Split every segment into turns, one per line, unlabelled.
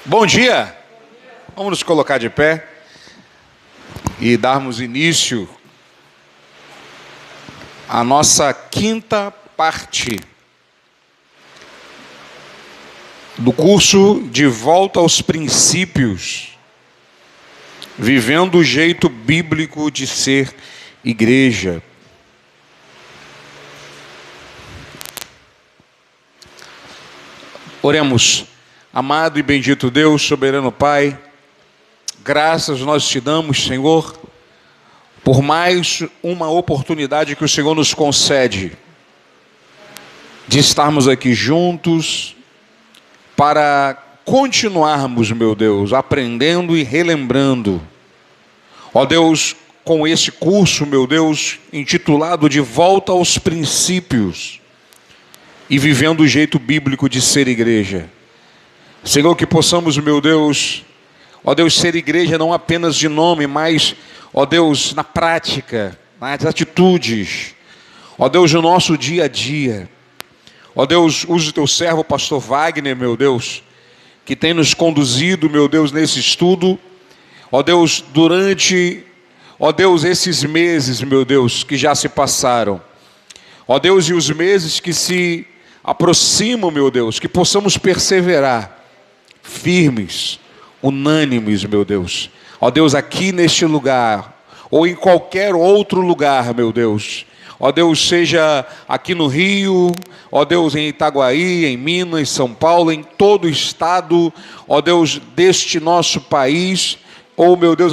Bom dia! Vamos nos colocar de pé e darmos início à nossa quinta parte do curso De Volta aos Princípios, vivendo o jeito bíblico de ser igreja. Oremos. Amado e bendito Deus, soberano Pai, graças nós te damos, Senhor, por mais uma oportunidade que o Senhor nos concede de estarmos aqui juntos para continuarmos, meu Deus, aprendendo e relembrando. Ó Deus, com esse curso, meu Deus, intitulado De Volta aos Princípios e vivendo o jeito bíblico de ser igreja. Senhor, que possamos, meu Deus, ó Deus, ser igreja não apenas de nome, mas, ó Deus, na prática, nas atitudes, ó Deus, no nosso dia a dia. Ó Deus, use o teu servo, pastor Wagner, meu Deus, que tem nos conduzido, meu Deus, nesse estudo, ó Deus, durante, ó Deus, esses meses, meu Deus, que já se passaram. Ó Deus, e os meses que se aproximam, meu Deus, que possamos perseverar, firmes, unânimes, meu Deus. Ó Deus, aqui neste lugar, ou em qualquer outro lugar, meu Deus. Ó Deus, seja aqui no Rio, ó Deus, em Itaguaí, em Minas, São Paulo, em todo o estado, ó Deus, deste nosso país, ou, meu Deus,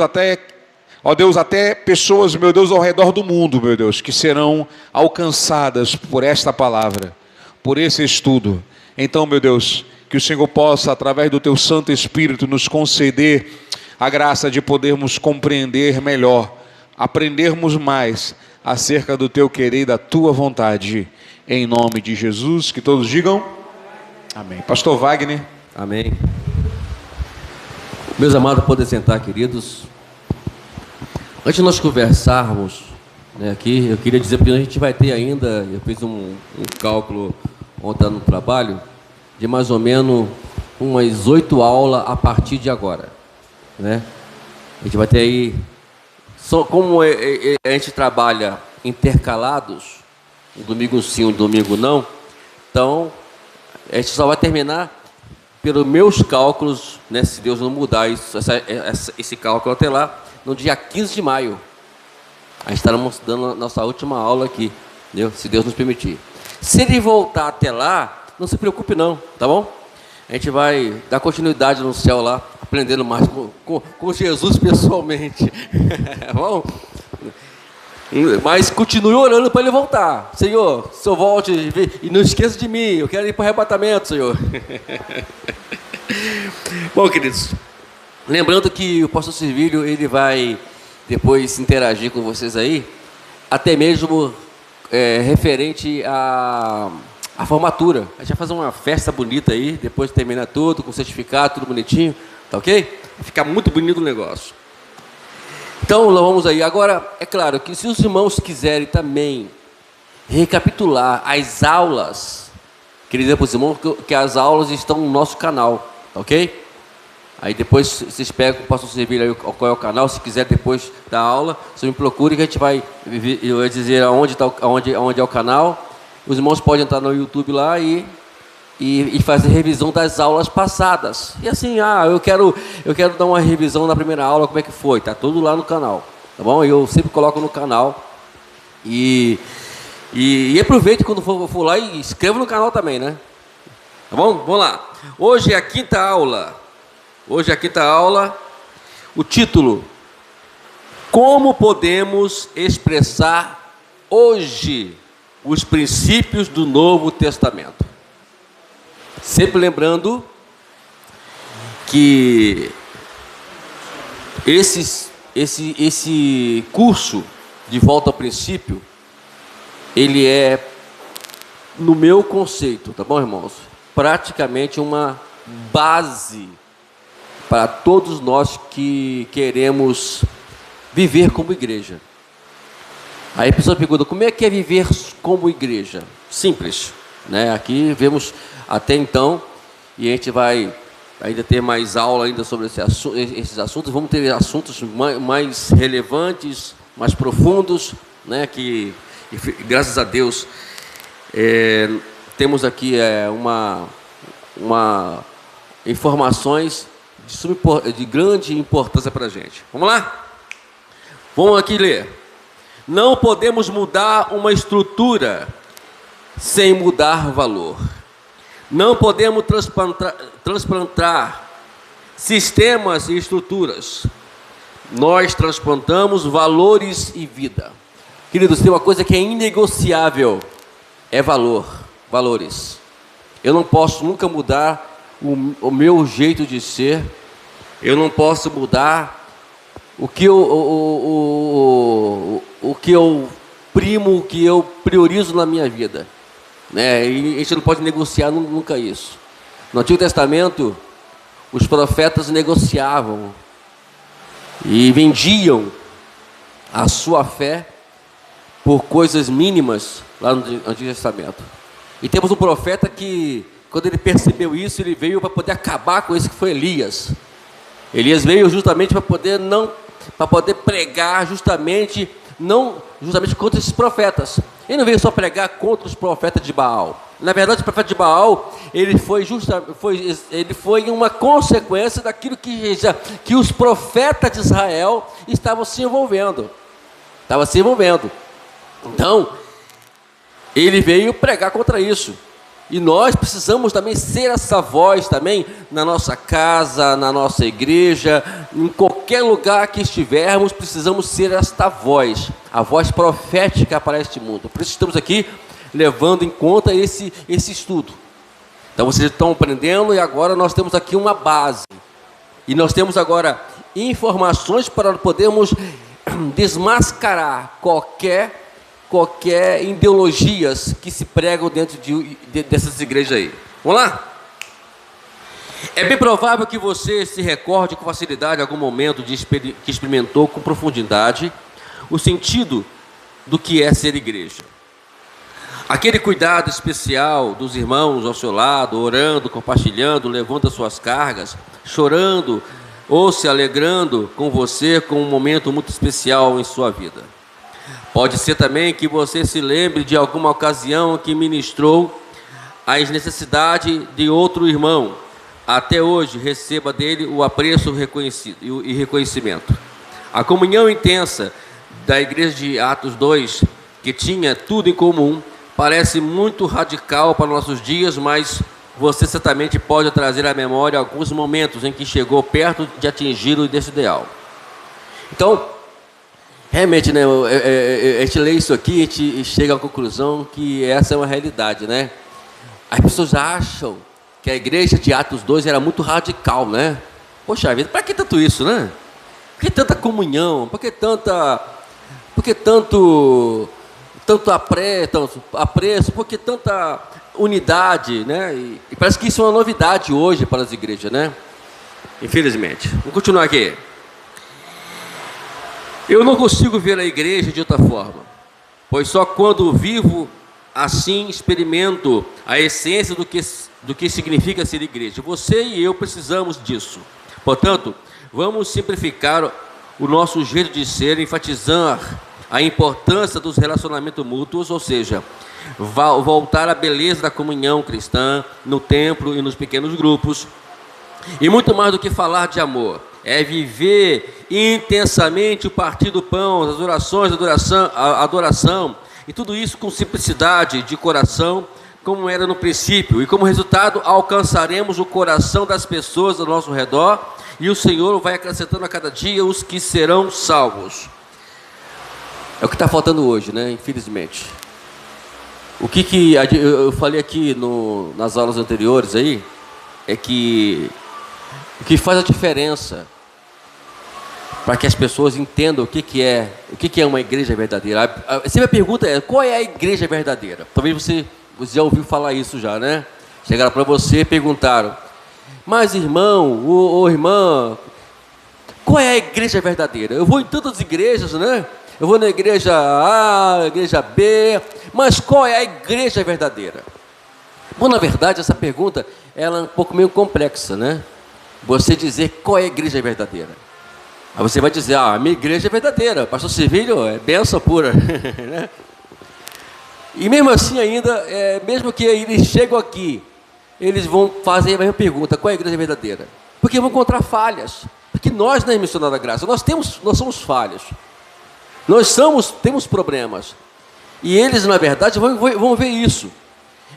ó Deus, até pessoas, meu Deus, ao redor do mundo, meu Deus, que serão alcançadas por esta palavra, por esse estudo. Então, meu Deus, que o Senhor possa, através do Teu Santo Espírito, nos conceder a graça de podermos compreender melhor, aprendermos mais acerca do Teu querer e da Tua vontade, em nome de Jesus. Que todos digam amém. Pastor Wagner.
Amém. Meus amados, podem sentar, queridos. Antes de nós conversarmos, aqui, eu queria dizer, porque a gente vai ter ainda, eu fiz um cálculo ontem no trabalho, de mais ou menos umas 8 aulas a partir de agora, né? A gente vai ter aí, como a gente trabalha intercalados, um domingo sim, um domingo não, então a gente só vai terminar, pelos meus cálculos, né, se Deus não mudar esse cálculo até lá, no dia 15 de maio. A gente estaremos dando a nossa última aula aqui, entendeu? Se Deus nos permitir. Se ele voltar até lá, não se preocupe não, tá bom? A gente vai dar continuidade no céu lá, aprendendo mais com Jesus pessoalmente. Bom? Mas continue orando para ele voltar. Senhor, se eu volte e não esqueça de mim, eu quero ir para o arrebatamento, Senhor. Bom, queridos, lembrando que o pastor Servílio, ele vai depois interagir com vocês aí, até mesmo referente à formatura. A gente vai fazer uma festa bonita aí, depois de terminar tudo, com certificado, tudo bonitinho, tá ok? Vai ficar muito bonito o negócio. Então, vamos aí. Agora, é claro que se os irmãos quiserem também recapitular as aulas, queria dizer para os irmãos que as aulas estão no nosso canal, tá ok? Aí depois vocês pegam o pastor Servílio aí qual é o canal, se quiser depois da aula, você me procure que a gente vai dizer onde é o canal. Os irmãos podem entrar no YouTube lá e fazer revisão das aulas passadas. E assim, eu quero dar uma revisão na primeira aula, como é que foi? Tá tudo lá no canal, tá bom? Eu sempre coloco no canal. E aproveite quando for lá e inscreva no canal também, né? Tá bom? Vamos lá. Hoje é a quinta aula. O título: Como podemos expressar hoje os princípios do Novo Testamento? Sempre lembrando que esse curso de volta ao princípio, ele é, no meu conceito, tá bom, irmãos? Praticamente uma base para todos nós que queremos viver como igreja. Aí a pessoa pergunta, como é que é viver como igreja? Simples, né? Aqui vemos até então, e a gente vai ainda ter mais aula ainda sobre esses assuntos. Vamos ter assuntos mais relevantes, mais profundos, né? Que graças a Deus temos aqui informações de grande importância para a gente. Vamos lá? Vamos aqui ler. Não podemos mudar uma estrutura sem mudar valor. Não podemos transplantar sistemas e estruturas. Nós transplantamos valores e vida. Queridos, tem uma coisa que é inegociável, é valores. Eu não posso nunca mudar o meu jeito de ser. Eu não posso mudar o que eu primo, o que eu priorizo na minha vida, né? E a gente não pode negociar nunca isso. No Antigo Testamento, os profetas negociavam e vendiam a sua fé por coisas mínimas lá no Antigo Testamento. E temos um profeta que, quando ele percebeu isso, ele veio para poder acabar com isso, que foi Elias. Elias veio justamente para poder pregar justamente contra esses profetas. Ele não veio só pregar contra os profetas de Baal. Na verdade, o profeta de Baal, ele foi uma consequência daquilo que os profetas de Israel estavam se envolvendo. Então, ele veio pregar contra isso. E nós precisamos também ser essa voz também na nossa casa, na nossa igreja, em qualquer lugar que estivermos, precisamos ser esta voz, a voz profética para este mundo. Por isso estamos aqui levando em conta esse estudo. Então vocês estão aprendendo e agora nós temos aqui uma base. E nós temos agora informações para podermos desmascarar qualquer ideologias que se pregam dentro dessas igrejas aí. Vamos lá? É bem provável que você se recorde com facilidade algum momento que experimentou com profundidade o sentido do que é ser igreja. Aquele cuidado especial dos irmãos ao seu lado, orando, compartilhando, levando as suas cargas, chorando ou se alegrando com você com um momento muito especial em sua vida. Pode ser também que você se lembre de alguma ocasião que ministrou as necessidades de outro irmão. Até hoje receba dele o apreço e reconhecimento. A comunhão intensa da igreja de Atos 2, que tinha tudo em comum, parece muito radical para nossos dias, mas você certamente pode trazer à memória alguns momentos em que chegou perto de atingir desse ideal. Então, realmente, né, a gente lê isso aqui, a gente chega à conclusão que essa é uma realidade, né? As pessoas acham que a igreja de Atos 2 era muito radical, né? Poxa vida, para que tanto isso, né? Por que tanta comunhão? Por que tanto apreço? Por que tanta unidade, né? E parece que isso é uma novidade hoje para as igrejas, né? Infelizmente. Vamos continuar aqui. Eu não consigo ver a igreja de outra forma, pois só quando vivo assim experimento a essência do que significa ser igreja. Você e eu precisamos disso. Portanto, vamos simplificar o nosso jeito de ser, enfatizar a importância dos relacionamentos mútuos, ou seja, voltar à beleza da comunhão cristã no templo e nos pequenos grupos. E muito mais do que falar de amor, é viver intensamente o partir do pão, as orações, a adoração, e tudo isso com simplicidade de coração, como era no princípio, e como resultado alcançaremos o coração das pessoas ao nosso redor, e o Senhor vai acrescentando a cada dia os que serão salvos. É o que está faltando hoje, né? Infelizmente. O que eu falei aqui nas aulas anteriores aí, é que o que faz a diferença para que as pessoas entendam o que é uma igreja verdadeira. Sempre a pergunta é, qual é a igreja verdadeira? Talvez você já ouviu falar isso já, né? Chegaram para você e perguntaram, mas irmão, ou irmã, qual é a igreja verdadeira? Eu vou em tantas igrejas, né? Eu vou na igreja A, igreja B, mas qual é a igreja verdadeira? Bom, na verdade, essa pergunta ela é um pouco meio complexa, né? você dizer qual é a igreja verdadeira. Aí você vai dizer, a minha igreja é verdadeira, pastor Servílio é bênção pura. Né? E mesmo assim ainda, mesmo que eles chegam aqui, eles vão fazer a mesma pergunta, qual é a igreja verdadeira? Porque vão encontrar falhas. Porque nós, na Missionária da Graça, nós somos falhos. Temos problemas. E eles, na verdade, vão ver isso.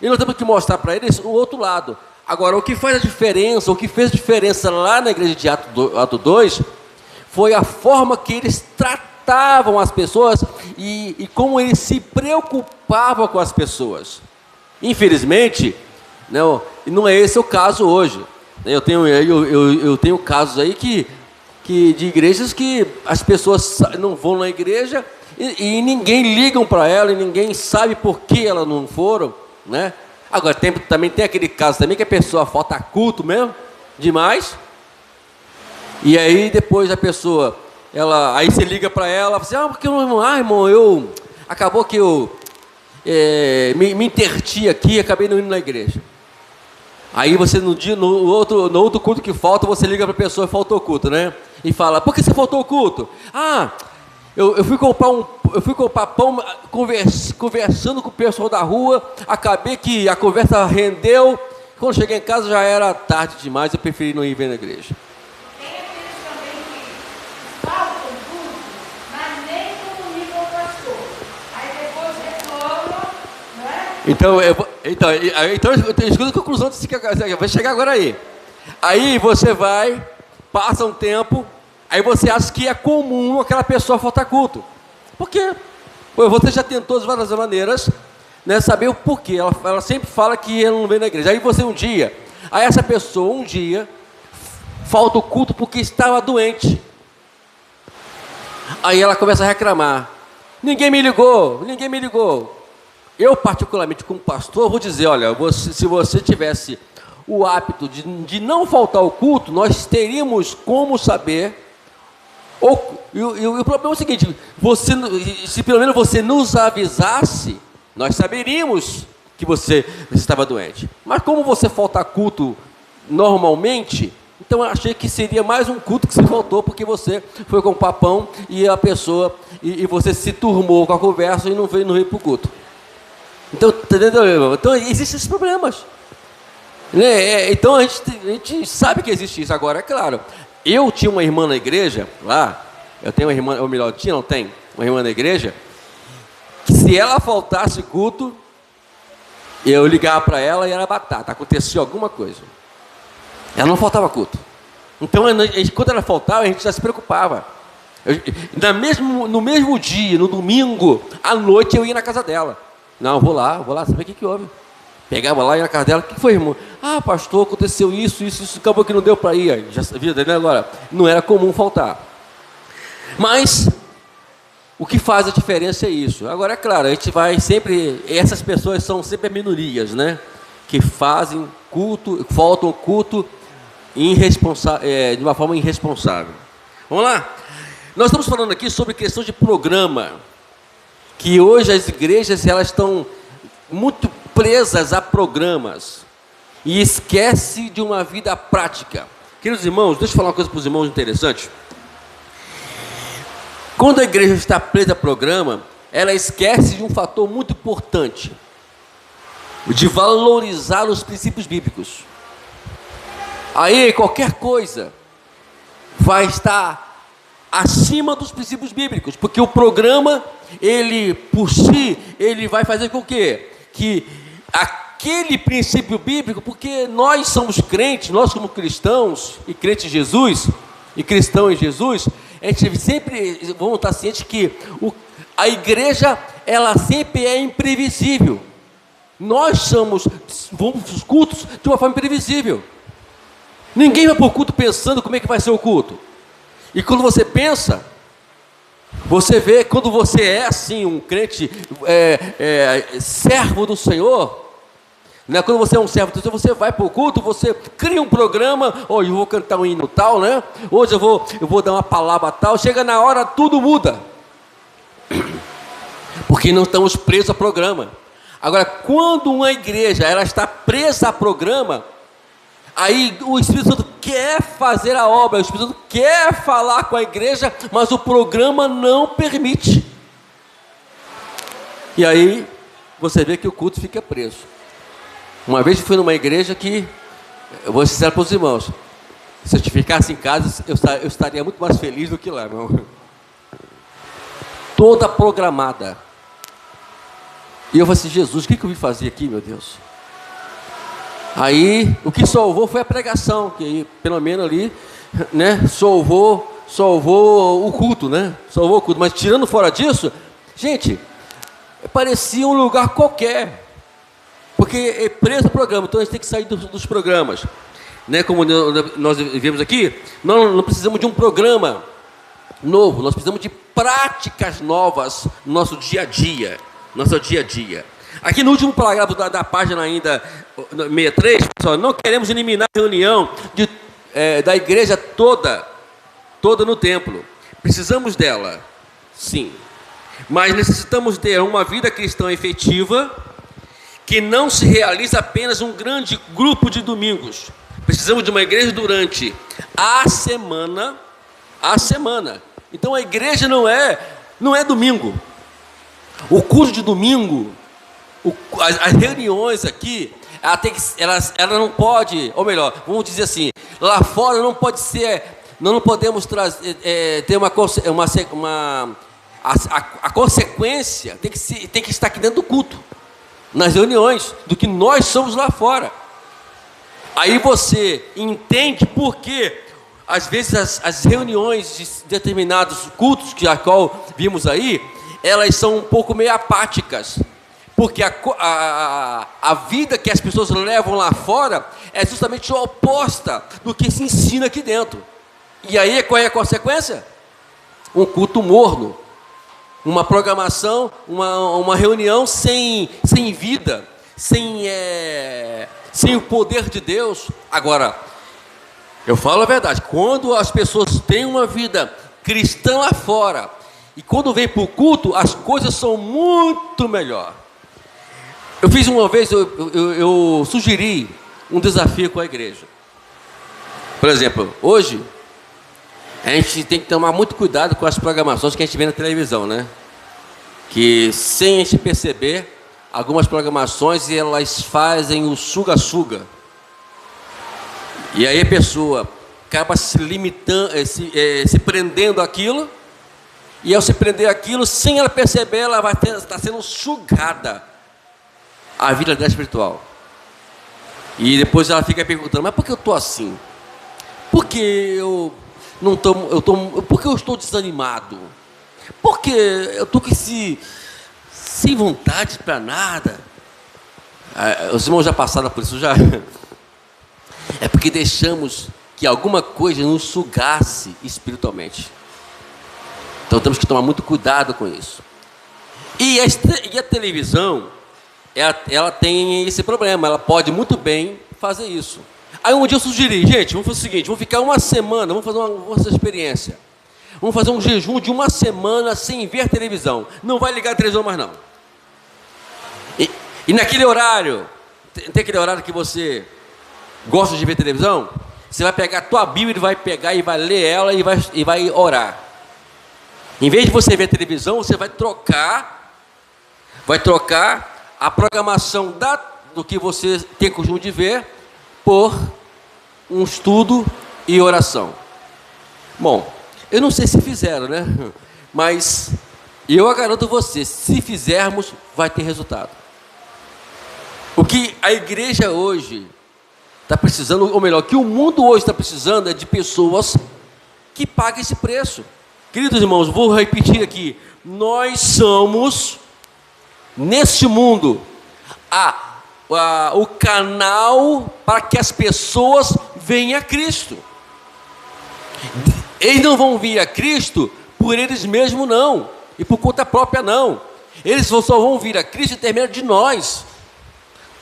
E nós temos que mostrar para eles o outro lado. Agora, o que faz a diferença, o que fez diferença lá na igreja de Ato 2, foi a forma que eles tratavam as pessoas e como eles se preocupavam com as pessoas. Infelizmente, não é esse o caso hoje. Eu tenho casos aí de igrejas que as pessoas não vão na igreja e ninguém ligam para ela e ninguém sabe por que elas não foram, né? Agora, também tem aquele caso também que a pessoa falta culto mesmo, demais. E aí depois a pessoa, aí você liga para ela, fala assim, porque irmão, acabou que eu me interti aqui e acabei não indo na igreja. Aí você no outro culto que falta, você liga para a pessoa e faltou culto, né? E fala, por que você faltou culto? Eu fui comprar pão, conversando com o pessoal da rua, acabei que a conversa rendeu, quando cheguei em casa já era tarde demais, eu preferi não ir ver na igreja.
Tem aqueles também que faltam tudo, mas nem comunicam o pastor. Aí depois reclamam, né?
Então escuta a conclusão disso que vai chegar agora aí. Aí você passa um tempo, aí você acha que é comum aquela pessoa faltar culto. Por quê? Você já tentou de várias maneiras, né, saber o porquê. Ela sempre fala que ela não vem na igreja. Aí essa pessoa um dia falta o culto porque estava doente. Aí ela começa a reclamar. Ninguém me ligou. Eu, particularmente, como pastor, vou dizer, olha, se você tivesse o hábito de não faltar o culto, nós teríamos como saber. E o problema é o seguinte, se pelo menos você nos avisasse, nós saberíamos que você estava doente. Mas como você falta culto normalmente, então eu achei que seria mais um culto que você faltou, porque você foi comprar pão e a pessoa, e você se turmou com a conversa e não veio para o culto. Então, entendeu? Então existem esses problemas. Né? Então a gente sabe que existe isso. Agora, é claro, eu tinha uma irmã na igreja, lá, eu tenho uma irmã, ou melhor, não tem, uma irmã na igreja, que se ela faltasse culto, eu ligava para ela e era batata, acontecia alguma coisa. Ela não faltava culto. Então, quando ela faltava, a gente já se preocupava. No mesmo dia, no domingo, à noite, eu ia na casa dela. Não, vou lá saber o que houve. Pegava lá e na casa dela, o que foi, irmão? Pastor, aconteceu isso, acabou que não deu para ir. Já sabia, né? Agora, não era comum faltar. Mas, o que faz a diferença é isso. Agora, é claro, a gente vai sempre, essas pessoas são sempre minorias, né? Que fazem culto, faltam culto de uma forma irresponsável. Vamos lá? Nós estamos falando aqui sobre questão de programa. Que hoje as igrejas elas estão muito presas a programas e esquece de uma vida prática. Queridos irmãos, deixa eu falar uma coisa para os irmãos interessante. Quando a igreja está presa a programa, ela esquece de um fator muito importante, de valorizar os princípios bíblicos. Aí qualquer coisa vai estar acima dos princípios bíblicos, porque o programa, ele por si, ele vai fazer com que aquele princípio bíblico, porque nós somos crentes, nós como cristãos e crentes em Jesus, e cristão em Jesus, a gente sempre vamos estar cientes que a igreja, ela sempre é imprevisível. Nós vamos para os cultos de uma forma imprevisível. Ninguém vai para o culto pensando como é que vai ser o culto. E quando você pensa, você vê, quando você é assim, um crente servo do Senhor, né? Quando você é um servo do Senhor, você vai para o culto, você cria um programa, hoje eu vou cantar um hino tal, né? Hoje eu vou dar uma palavra tal, chega na hora, tudo muda. Porque não estamos presos a programa. Agora, quando uma igreja ela está presa a programa, Aí o Espírito Santo quer fazer a obra, o Espírito Santo quer falar com a igreja, mas o programa não permite. E aí você vê que o culto fica preso. Uma vez eu fui numa igreja que, eu vou ser sincero para os irmãos, se eu ficasse em casa, eu estaria muito mais feliz do que lá, meu irmão. Toda programada. E eu falei assim, Jesus, o que eu vim fazer aqui, meu Deus? Aí, o que salvou foi a pregação, que pelo menos ali, né, salvou o culto, né? Salvou o culto. Mas tirando fora disso, gente, parecia um lugar qualquer. Porque é preso o programa, então a gente tem que sair dos programas. Né? Como nós vivemos aqui, nós não precisamos de um programa novo, nós precisamos de práticas novas no nosso dia a dia. Aqui no último parágrafo da página ainda 63, pessoal, não queremos eliminar a reunião da igreja toda no templo. Precisamos dela, sim. Mas necessitamos ter uma vida cristã efetiva, que não se realiza apenas um grande grupo de domingos. Precisamos de uma igreja durante a semana. Então a igreja não é domingo. O culto de domingo, as reuniões aqui, ela não pode, ou melhor, vamos dizer assim, lá fora não pode ser, nós não podemos ter a consequência tem que estar aqui dentro do culto, nas reuniões, do que nós somos lá fora. Aí você entende por que, às vezes, as reuniões de determinados cultos, que a qual vimos aí, elas são um pouco meio apáticas. Porque a vida que as pessoas levam lá fora é justamente oposta do que se ensina aqui dentro. E aí, qual é a consequência? Um culto morno. Uma programação, uma reunião sem vida, sem o poder de Deus. Agora, eu falo a verdade, quando as pessoas têm uma vida cristã lá fora, e quando vem para o culto, as coisas são muito melhor. Eu fiz uma vez, eu sugeri um desafio com a igreja. Por exemplo, hoje, a gente tem que tomar muito cuidado com as programações que a gente vê na televisão, né? Que sem a gente perceber, algumas programações elas fazem o suga-suga. E aí a pessoa acaba se limitando, se prendendo àquilo, e ao se prender àquilo, sem ela perceber, ela vai estar sendo sugada a vida dela espiritual. E depois ela fica perguntando, mas por que eu estou assim? Por que eu não estou, por que eu estou desanimado? Por que eu estou sem vontade para nada? Os irmãos já passaram por isso, já. É porque deixamos que alguma coisa nos sugasse espiritualmente. Então temos que tomar muito cuidado com isso. E a televisão, ela tem esse problema, ela pode muito bem fazer isso. Aí um dia eu sugeri, gente, vamos fazer o seguinte, vamos ficar uma semana, vamos fazer uma experiência. Vamos fazer um jejum de uma semana sem ver televisão. Não vai ligar a televisão mais não. E naquele horário, tem aquele horário que você gosta de ver televisão? Você vai pegar a tua Bíblia e vai pegar e vai ler ela e vai orar. Em vez de você ver televisão, você vai trocar a programação do que você tem costume de ver por um estudo e oração. Bom, eu não sei se fizeram, né? Mas eu garanto você, se fizermos, vai ter resultado. O que a igreja hoje está precisando, ou melhor, que o mundo hoje está precisando é de pessoas que paguem esse preço. Queridos irmãos, vou repetir aqui. Nós somos, neste mundo, o canal para que as pessoas venham a Cristo. Eles não vão vir a Cristo por eles mesmos, não. E por conta própria, não. Eles só vão vir a Cristo em termos de nós.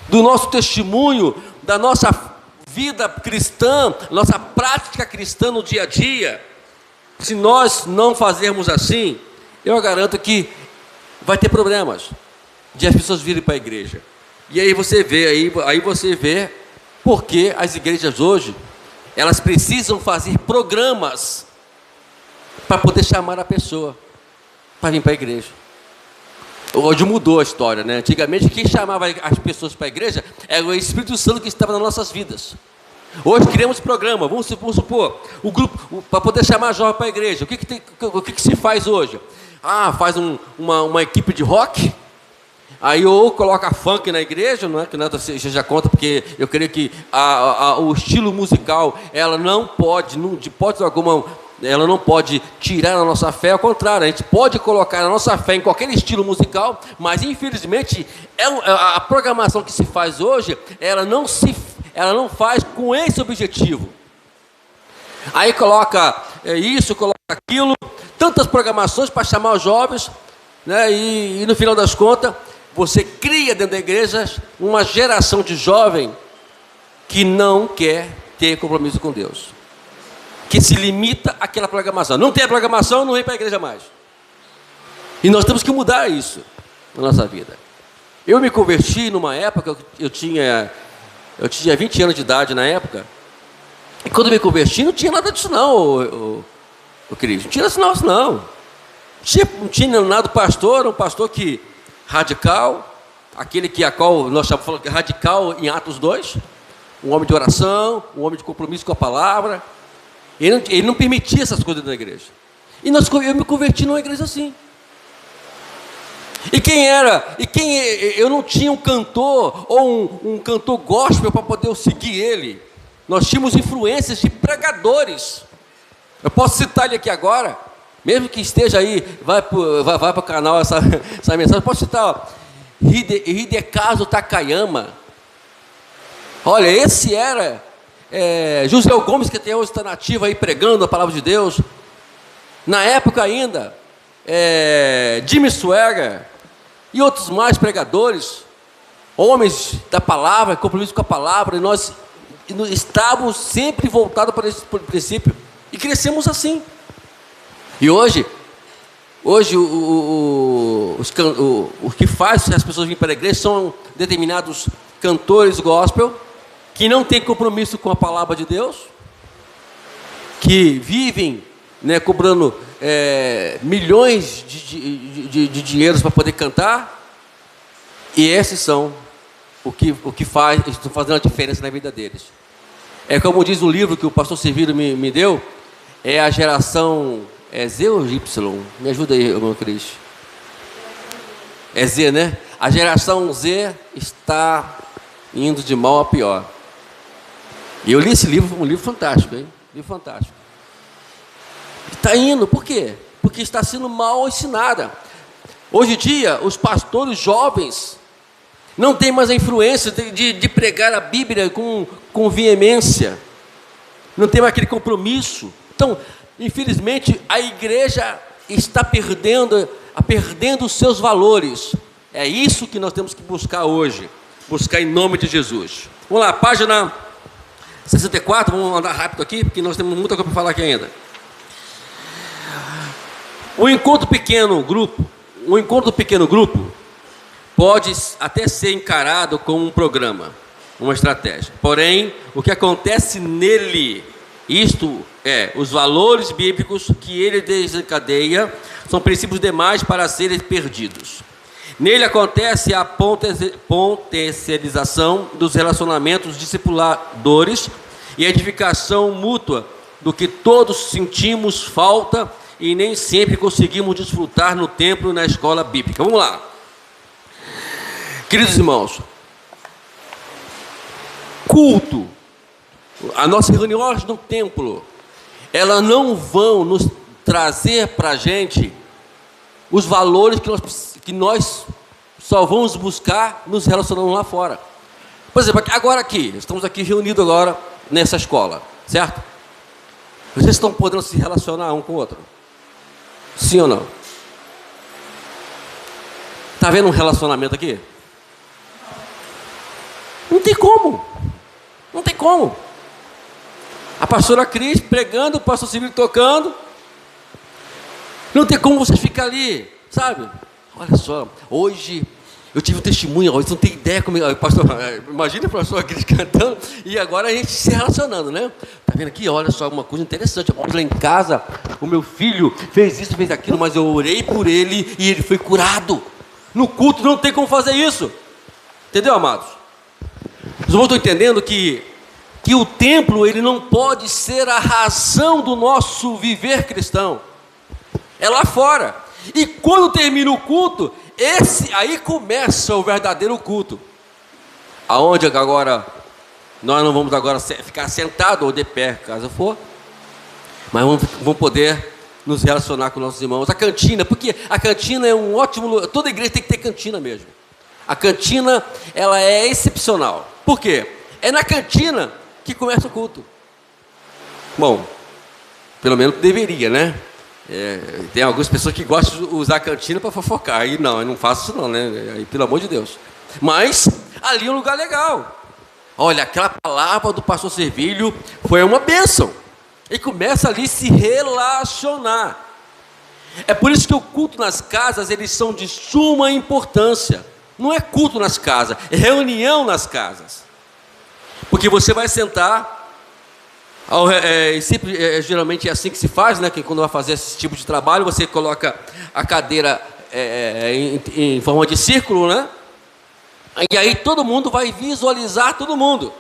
Do nosso testemunho, da nossa vida cristã, nossa prática cristã no dia a dia. Se nós não fazermos assim, eu garanto que vai ter problemas de as pessoas virem para a igreja. E aí você vê Porque as igrejas hoje, elas precisam fazer programas para poder chamar a pessoa para vir para a igreja. Hoje mudou a história, né? Antigamente, quem chamava as pessoas para a igreja era o Espírito Santo que estava nas nossas vidas. Hoje criamos programa, vamos supor, o grupo, para poder chamar jovem para a igreja. O que se faz hoje? Faz uma equipe de rock, aí ou coloca funk na igreja, não é que nada seja contra, porque eu creio que o estilo musical, ela não pode, de hipótese alguma, ela não pode tirar a nossa fé, ao contrário, a gente pode colocar a nossa fé em qualquer estilo musical, mas infelizmente a programação que se faz hoje, ela não faz com esse objetivo. Aí coloca isso, coloca aquilo, tantas programações para chamar os jovens, né? E no final das contas, você cria dentro da igreja uma geração de jovem que não quer ter compromisso com Deus, que se limita àquela programação. Não tem a programação, não vem para a igreja mais. E nós temos que mudar isso na nossa vida. Eu me converti numa época, eu tinha 20 anos de idade na época, e quando eu me converti não tinha nada disso não, o Cris, não tinha isso não. Não tinha nada pastor, um pastor que radical, aquele que a qual nós chamamos de radical em Atos 2, um homem de oração, um homem de compromisso com a palavra. Ele não permitia essas coisas na igreja. Eu me converti numa igreja assim. Eu não tinha um cantor ou um cantor gospel para poder eu seguir ele. Nós tínhamos influências de pregadores. Eu posso citar ele aqui agora, mesmo que esteja aí, vai para o canal essa mensagem. Eu posso citar Hidekazu Takayama. Olha, esse era José Gomes, que até hoje está nativo aí pregando a palavra de Deus. Na época ainda, Jimmy Swaggart e outros mais pregadores, homens da palavra, compromisso com a palavra, e nós estávamos sempre voltados para esse princípio e crescemos assim. E hoje o que faz as pessoas virem para a igreja são determinados cantores gospel que não têm compromisso com a palavra de Deus, que vivem, né, cobrando milhões de dinheiros para poder cantar, e esses são o que estão fazendo a diferença na vida deles. É como diz o livro que o pastor Servírio me deu, é a geração Z ou Y? Me ajuda aí, irmão Cris. É Z, né? A geração Z está indo de mal a pior. E eu li esse livro, um livro fantástico, hein? Livro fantástico. Está indo, por quê? Porque está sendo mal ensinada. Hoje em dia, os pastores jovens não têm mais a influência de pregar a Bíblia com veemência. Não tem mais aquele compromisso. Então, infelizmente, a igreja está perdendo os seus valores. É isso que nós temos que buscar hoje. Buscar em nome de Jesus. Vamos lá, página 64, vamos andar rápido aqui, porque nós temos muita coisa para falar aqui ainda. O encontro do pequeno grupo pode até ser encarado como um programa, uma estratégia. Porém, o que acontece nele, isto é, os valores bíblicos que ele desencadeia, são princípios demais para serem perdidos. Nele acontece a potencialização dos relacionamentos discipuladores e a edificação mútua do que todos sentimos falta e nem sempre conseguimos desfrutar no templo e na escola bíblica. Vamos lá. Queridos irmãos, culto, as nossas reuniões no templo, elas não vão nos trazer para a gente os valores que nós só vamos buscar nos relacionando lá fora. Por exemplo, agora aqui, estamos aqui reunidos agora nessa escola, certo? Vocês estão podendo se relacionar um com o outro? Sim ou não? Está vendo um relacionamento aqui? Não tem como. Não tem como. A pastora Cris pregando, o pastor Silvio tocando. Não tem como você ficar ali, sabe? Olha só, hoje Eu tive um testemunho, você não tem ideia como... Pastor, imagina o pastor aqui cantando e agora a gente se relacionando, né? Tá vendo aqui? Olha só, uma coisa interessante. Eu lá em casa, o meu filho fez isso, fez aquilo, mas eu orei por ele e ele foi curado. No culto não tem como fazer isso. Entendeu, amados? Os irmãos estão entendendo que o templo, ele não pode ser a razão do nosso viver cristão. É lá fora. E quando termina o culto, aí começa o verdadeiro culto. Aonde agora, nós não vamos agora ficar sentados ou de pé, caso for, mas vamos poder nos relacionar com nossos irmãos. A cantina, porque a cantina é um ótimo lugar, toda igreja tem que ter cantina mesmo. A cantina, ela é excepcional. Por quê? É na cantina que começa o culto. Bom, pelo menos deveria, né? Tem algumas pessoas que gostam de usar a cantina para fofocar. Aí não, eu não faço isso não, né? Aí, pelo amor de Deus. Mas ali é um lugar legal. Olha, aquela palavra do pastor Servilho foi uma bênção. E começa ali a se relacionar. É por isso que o culto nas casas, eles são de suma importância. Não é culto nas casas, é reunião nas casas. Porque você vai sentar... geralmente é assim que se faz, né? Que quando vai fazer esse tipo de trabalho, você coloca a cadeira em forma de círculo, né? E aí todo mundo vai visualizar todo mundo.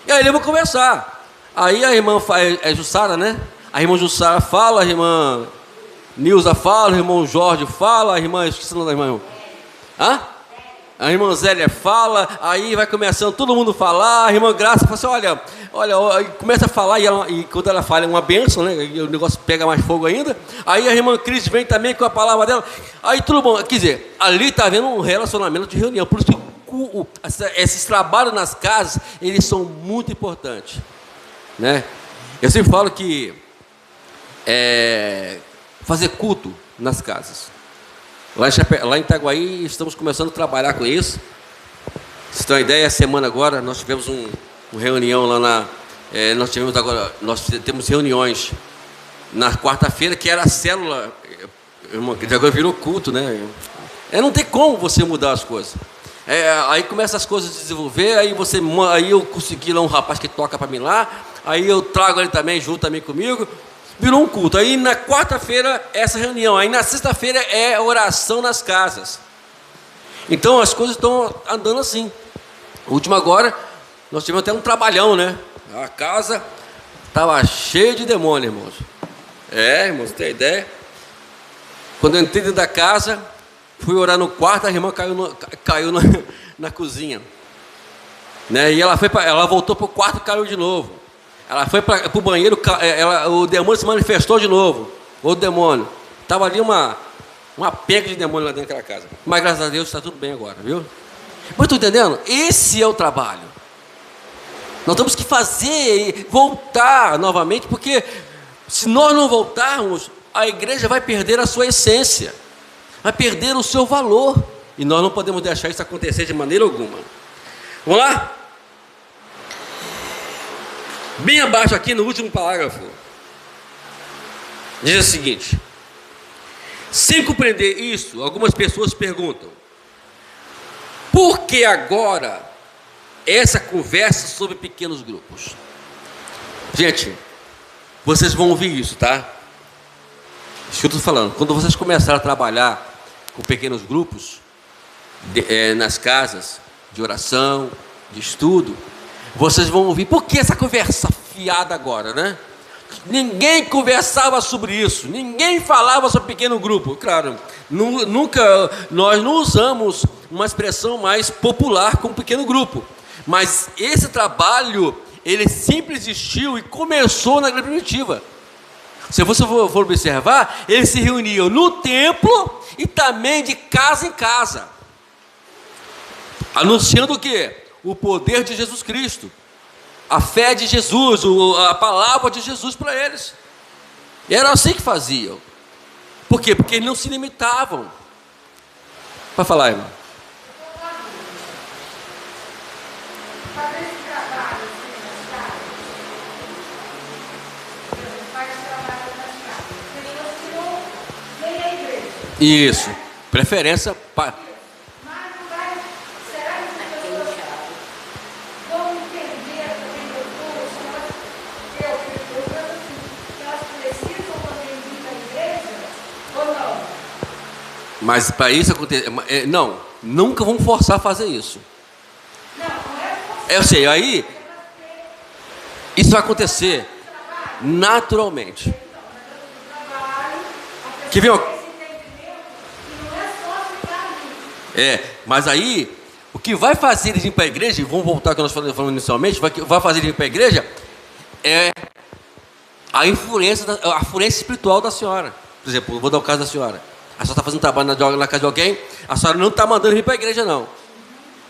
E aí eles vão conversar. Aí a irmã Jussara, né? A irmã Jussara fala, a irmã Nilza fala, o irmão Jorge fala, a irmã... Esqueci o nome da irmã. Hã? A irmã Zélia fala, aí vai começando todo mundo falar, a irmã Graça fala assim, olha, começa a falar, e quando ela fala é uma bênção, né? E o negócio pega mais fogo ainda. Aí a irmã Cris vem também com a palavra dela, aí tudo bom. Quer dizer, ali está havendo um relacionamento de reunião. Por isso que esses trabalhos nas casas, eles são muito importantes, né? Eu sempre falo que fazer culto nas casas. Lá em Itaguaí estamos começando a trabalhar com isso. Vocês têm uma ideia, a semana agora nós tivemos uma reunião lá nós temos reuniões na quarta-feira, que era a célula, agora virou culto, né? Não tem como você mudar as coisas. Aí começa as coisas a se desenvolver, aí eu consegui lá um rapaz que toca para mim lá, aí eu trago ele também, junto também comigo. Virou um culto. Aí na quarta-feira essa reunião, aí na sexta-feira é oração nas casas. Então as coisas estão andando assim. O último agora, nós tivemos até um trabalhão, né? A casa estava cheia de demônio, irmãos. Irmãos, tem ideia? Quando eu entrei dentro da casa, fui orar no quarto, a irmã caiu na cozinha, né? E ela voltou para o quarto e caiu de novo. Ela foi para o banheiro, o demônio se manifestou de novo. Outro demônio. Estava ali uma penca de demônio lá dentro daquela casa. Mas graças a Deus está tudo bem agora, viu? Mas estou entendendo? Esse é o trabalho. Nós temos que fazer, voltar novamente, porque se nós não voltarmos, a igreja vai perder a sua essência, vai perder o seu valor. E nós não podemos deixar isso acontecer de maneira alguma. Vamos lá? Bem abaixo aqui no último parágrafo, diz o seguinte: sem compreender isso, algumas pessoas perguntam, por que agora essa conversa sobre pequenos grupos? Gente, vocês vão ouvir isso, tá? Isso que eu estou falando. Quando vocês começarem a trabalhar com pequenos grupos, nas casas de oração, de estudo, vocês vão ouvir, por que essa conversa fiada agora, né? Ninguém conversava sobre isso, ninguém falava sobre pequeno grupo. Claro, nós não usamos uma expressão mais popular como pequeno grupo, mas esse trabalho, ele sempre existiu e começou na igreja primitiva. Se você for observar, eles se reuniam no templo e também de casa em casa, anunciando o quê? O poder de Jesus Cristo, a fé de Jesus, a palavra de Jesus para eles. E era assim que faziam. Por quê? Porque eles não se limitavam. Para falar, irmão.
Fazer esse trabalho assim nas casas. Faz trabalho nas casas. Pessoas que não vêm à igreja.
Isso. Preferência para...
Mas não vai
Mas para isso acontecer, não, nunca vamos forçar a fazer isso. Eu sei, aí isso vai acontecer naturalmente. Que vem, mas aí o que vai fazer eles ir para a igreja, e vamos voltar ao que nós falamos inicialmente, vai fazer eles ir para a igreja é a influência espiritual da senhora. Por exemplo, eu vou dar o caso da senhora. A senhora está fazendo trabalho na casa de alguém, a senhora não está mandando vir para a igreja, não.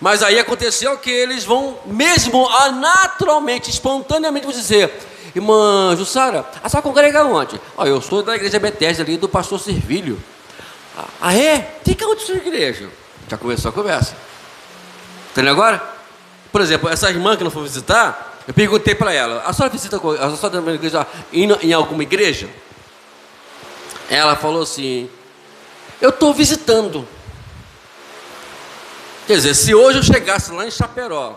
Mas aí aconteceu que eles vão, mesmo naturalmente, espontaneamente, vão dizer: irmã Jussara, a senhora congrega onde? Eu sou da igreja Bethesda ali, do pastor Servílio. Ah, é? Fica onde sua igreja? Já começou a conversa. Entendeu agora? Por exemplo, essa irmã que não foi visitar, eu perguntei para ela: a senhora visita em alguma igreja? Ela falou assim: eu estou visitando. Quer dizer, se hoje eu chegasse lá em Chaperó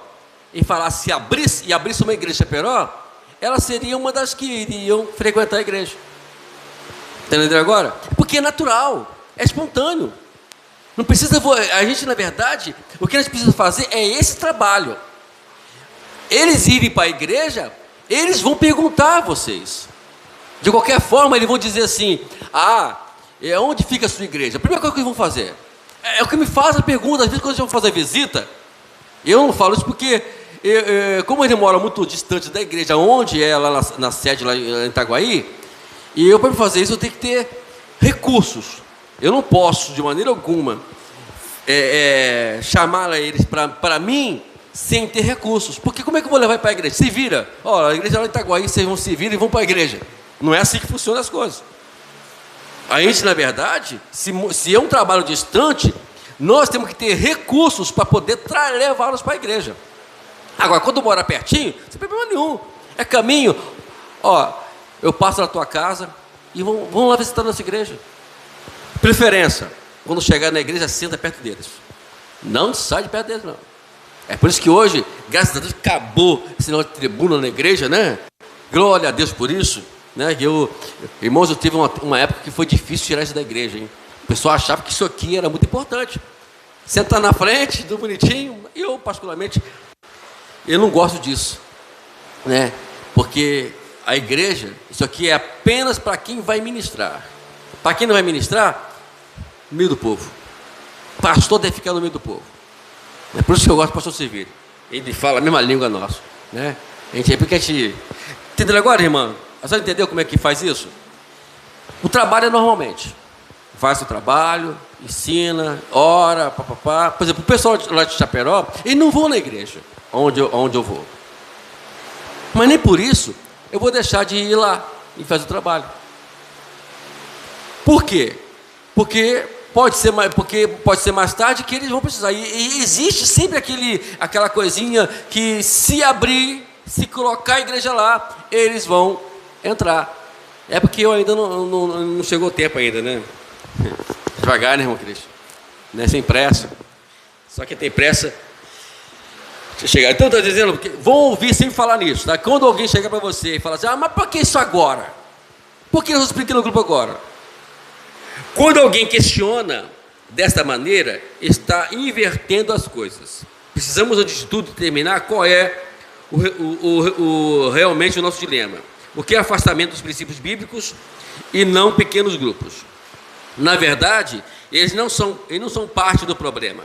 e falasse abrisse uma igreja em Chaperó, ela seria uma das que iriam frequentar a igreja. Entendeu agora? Porque é natural, é espontâneo. Não precisa, a gente, na verdade, o que a gente precisa fazer é esse trabalho. Eles irem para a igreja, eles vão perguntar a vocês. De qualquer forma, eles vão dizer assim: onde fica a sua igreja? A primeira coisa que eles vão fazer é o que me faz a pergunta. Às vezes, quando eles vão fazer visita, eu não falo isso porque, como ele mora muito distante da igreja, onde é lá na sede, lá em Itaguaí, e eu, para fazer isso, eu tenho que ter recursos. Eu não posso, de maneira alguma, chamar eles para mim sem ter recursos. Porque como é que eu vou levar para a igreja? Se vira. A igreja lá em Itaguaí, vocês vão se virar e vão para a igreja. Não é assim que funcionam as coisas. A gente, na verdade, se é um trabalho distante, nós temos que ter recursos para poder levá-los para a igreja. Agora, quando mora pertinho, não tem problema nenhum. É caminho. Eu passo na tua casa e vamos lá visitar a nossa igreja. Preferência: quando chegar na igreja, senta perto deles. Não sai de perto deles, não. É por isso que hoje, graças a Deus, acabou esse negócio de tribuna na igreja, né? Glória a Deus por isso. Né? Irmãos, eu tive uma época que foi difícil tirar isso da igreja, hein? O pessoal achava que isso aqui era muito importante. Sentar na frente, tudo bonitinho. E eu, particularmente, eu não gosto disso, né? Porque a igreja, isso aqui é apenas para quem vai ministrar. Para quem não vai ministrar, no meio do povo. O pastor deve ficar no meio do povo. É por isso que eu gosto do pastor Servílio. Ele fala a mesma língua nossa, né? Porque a gente... Entendeu agora, irmão? A senhora entendeu como é que faz isso? O trabalho é normalmente. Faz o trabalho, ensina, ora, papapá. Por exemplo, o pessoal lá de Chaperó, eles não vão na igreja onde eu vou. Mas nem por isso eu vou deixar de ir lá e fazer o trabalho. Por quê? Porque pode ser mais tarde que eles vão precisar. E existe sempre aquela coisinha que, se abrir, se colocar a igreja lá, eles vão entrar. É porque eu ainda não chegou o tempo ainda, né? Devagar, né, irmão Cristo? Né? Sem pressa. Só que tem pressa de chegar. Então, estou dizendo, porque vão ouvir sempre falar nisso, tá? Quando alguém chega para você e fala assim: mas por que isso agora? Por que eu expliquei no grupo agora? Quando alguém questiona desta maneira, está invertendo as coisas. Precisamos, antes de tudo, determinar qual é realmente o nosso dilema. O que é afastamento dos princípios bíblicos e não pequenos grupos. Na verdade, eles não são parte do problema,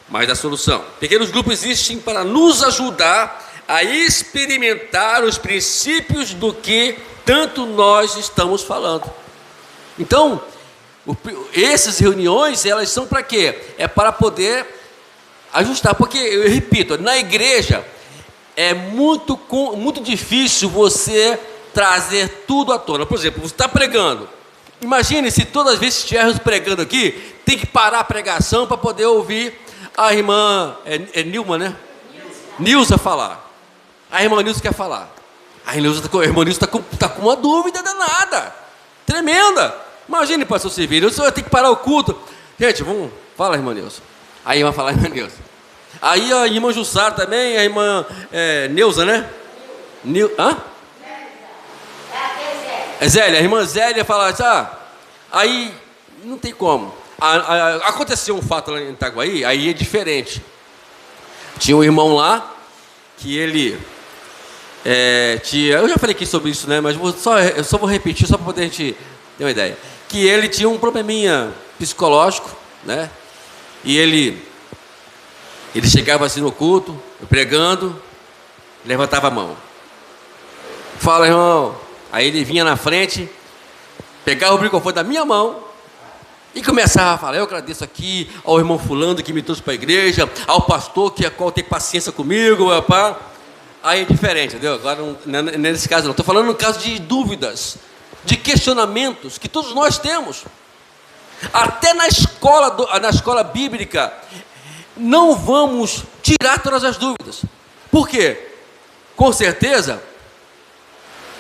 mas da solução. Pequenos grupos existem para nos ajudar a experimentar os princípios do que tanto nós estamos falando. Então, essas reuniões, elas são para quê? É para poder ajustar, porque, eu repito, na igreja é muito difícil você trazer tudo à tona. Por exemplo, você está pregando. Imagine se todas as vezes que estivermos pregando aqui, tem que parar a pregação para poder ouvir a irmã Nilma, né? Nilza falar. A irmã Nilza quer falar. A irmã Nilza está com uma dúvida danada, tremenda. Imagine, pastor Servílio, você vai ter que parar o culto. Gente, vamos, fala, irmã Nilza. Aí vai falar, irmã Nilza. Aí a irmã Jussara também, a irmã Neuza, né? Zélia, a irmã Zélia fala assim: aí não tem como. Aconteceu um fato lá em Itaguaí, aí é diferente. Tinha um irmão lá, que ele tinha... Eu já falei aqui sobre isso, né? Mas eu só vou repetir, só para poder a gente ter uma ideia. Que ele tinha um probleminha psicológico, né? E ele chegava assim no culto, pregando, levantava a mão. Fala, irmão. Aí ele vinha na frente, pegava o microfone da minha mão e começava a falar: eu agradeço aqui ao irmão fulano que me trouxe para a igreja, ao pastor que tem paciência comigo, rapaz. Aí é diferente, entendeu? Agora, nesse caso não. Estou falando no caso de dúvidas, de questionamentos que todos nós temos. Até na escola bíblica, não vamos tirar todas as dúvidas. Por quê? Com certeza,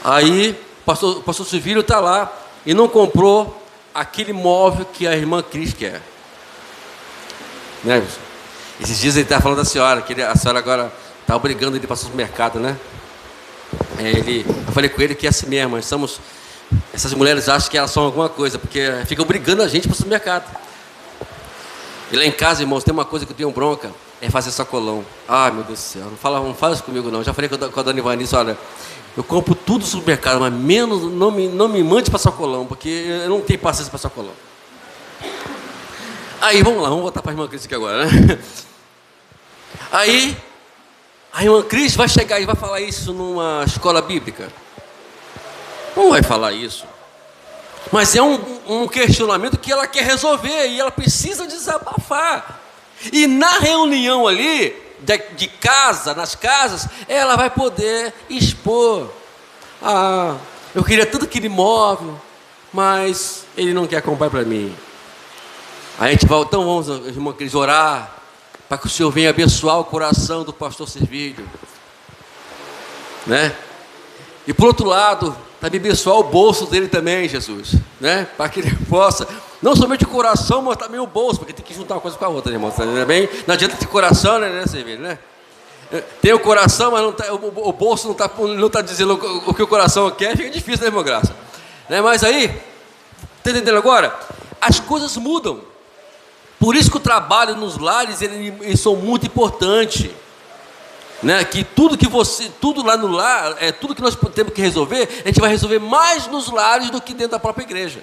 aí o pastor Silvírio está lá e não comprou aquele móvel que a irmã Cris quer. Né? Esses dias ele está falando da senhora, que a senhora agora está obrigando ele para o supermercado, né? Eu falei com ele que é assim mesmo, essas mulheres acham que elas são alguma coisa, porque ficam obrigando a gente para o supermercado. E lá em casa, irmãos, tem uma coisa que eu tenho bronca, é fazer sacolão. Ai, meu Deus do céu, não fala isso comigo não. Já falei com a dona Ivanice, olha, eu compro tudo no supermercado, mas menos não me mande para sacolão, porque eu não tenho paciência para sacolão. Aí, vamos voltar para a irmã Cris aqui agora, né? Aí, a irmã Cris vai chegar e vai falar isso numa escola bíblica? Não vai falar isso. Mas é um questionamento que ela quer resolver e ela precisa desabafar. E na reunião ali, de casa, nas casas, ela vai poder expor: eu queria tanto aquele imóvel, mas ele não quer comprar para mim. Aí a gente vai, então vamos, irmã Cris, orar para que o Senhor venha abençoar o coração do pastor Servílio, né? E por outro lado, para abençoar o bolso dele também, Jesus, né? Para que ele possa, não somente o coração, mas também o bolso, porque tem que juntar uma coisa com a outra, né, irmão? Não adianta ter coração, né, Servílio, né? Tem o coração, mas o bolso não está dizendo o que o coração quer, fica difícil, né, irmão Graça? Né? Mas aí, está entendendo agora? As coisas mudam. Por isso que o trabalho nos lares, eles são muito importantes. Né? Que tudo lá no lar, tudo que nós temos que resolver, a gente vai resolver mais nos lares do que dentro da própria igreja.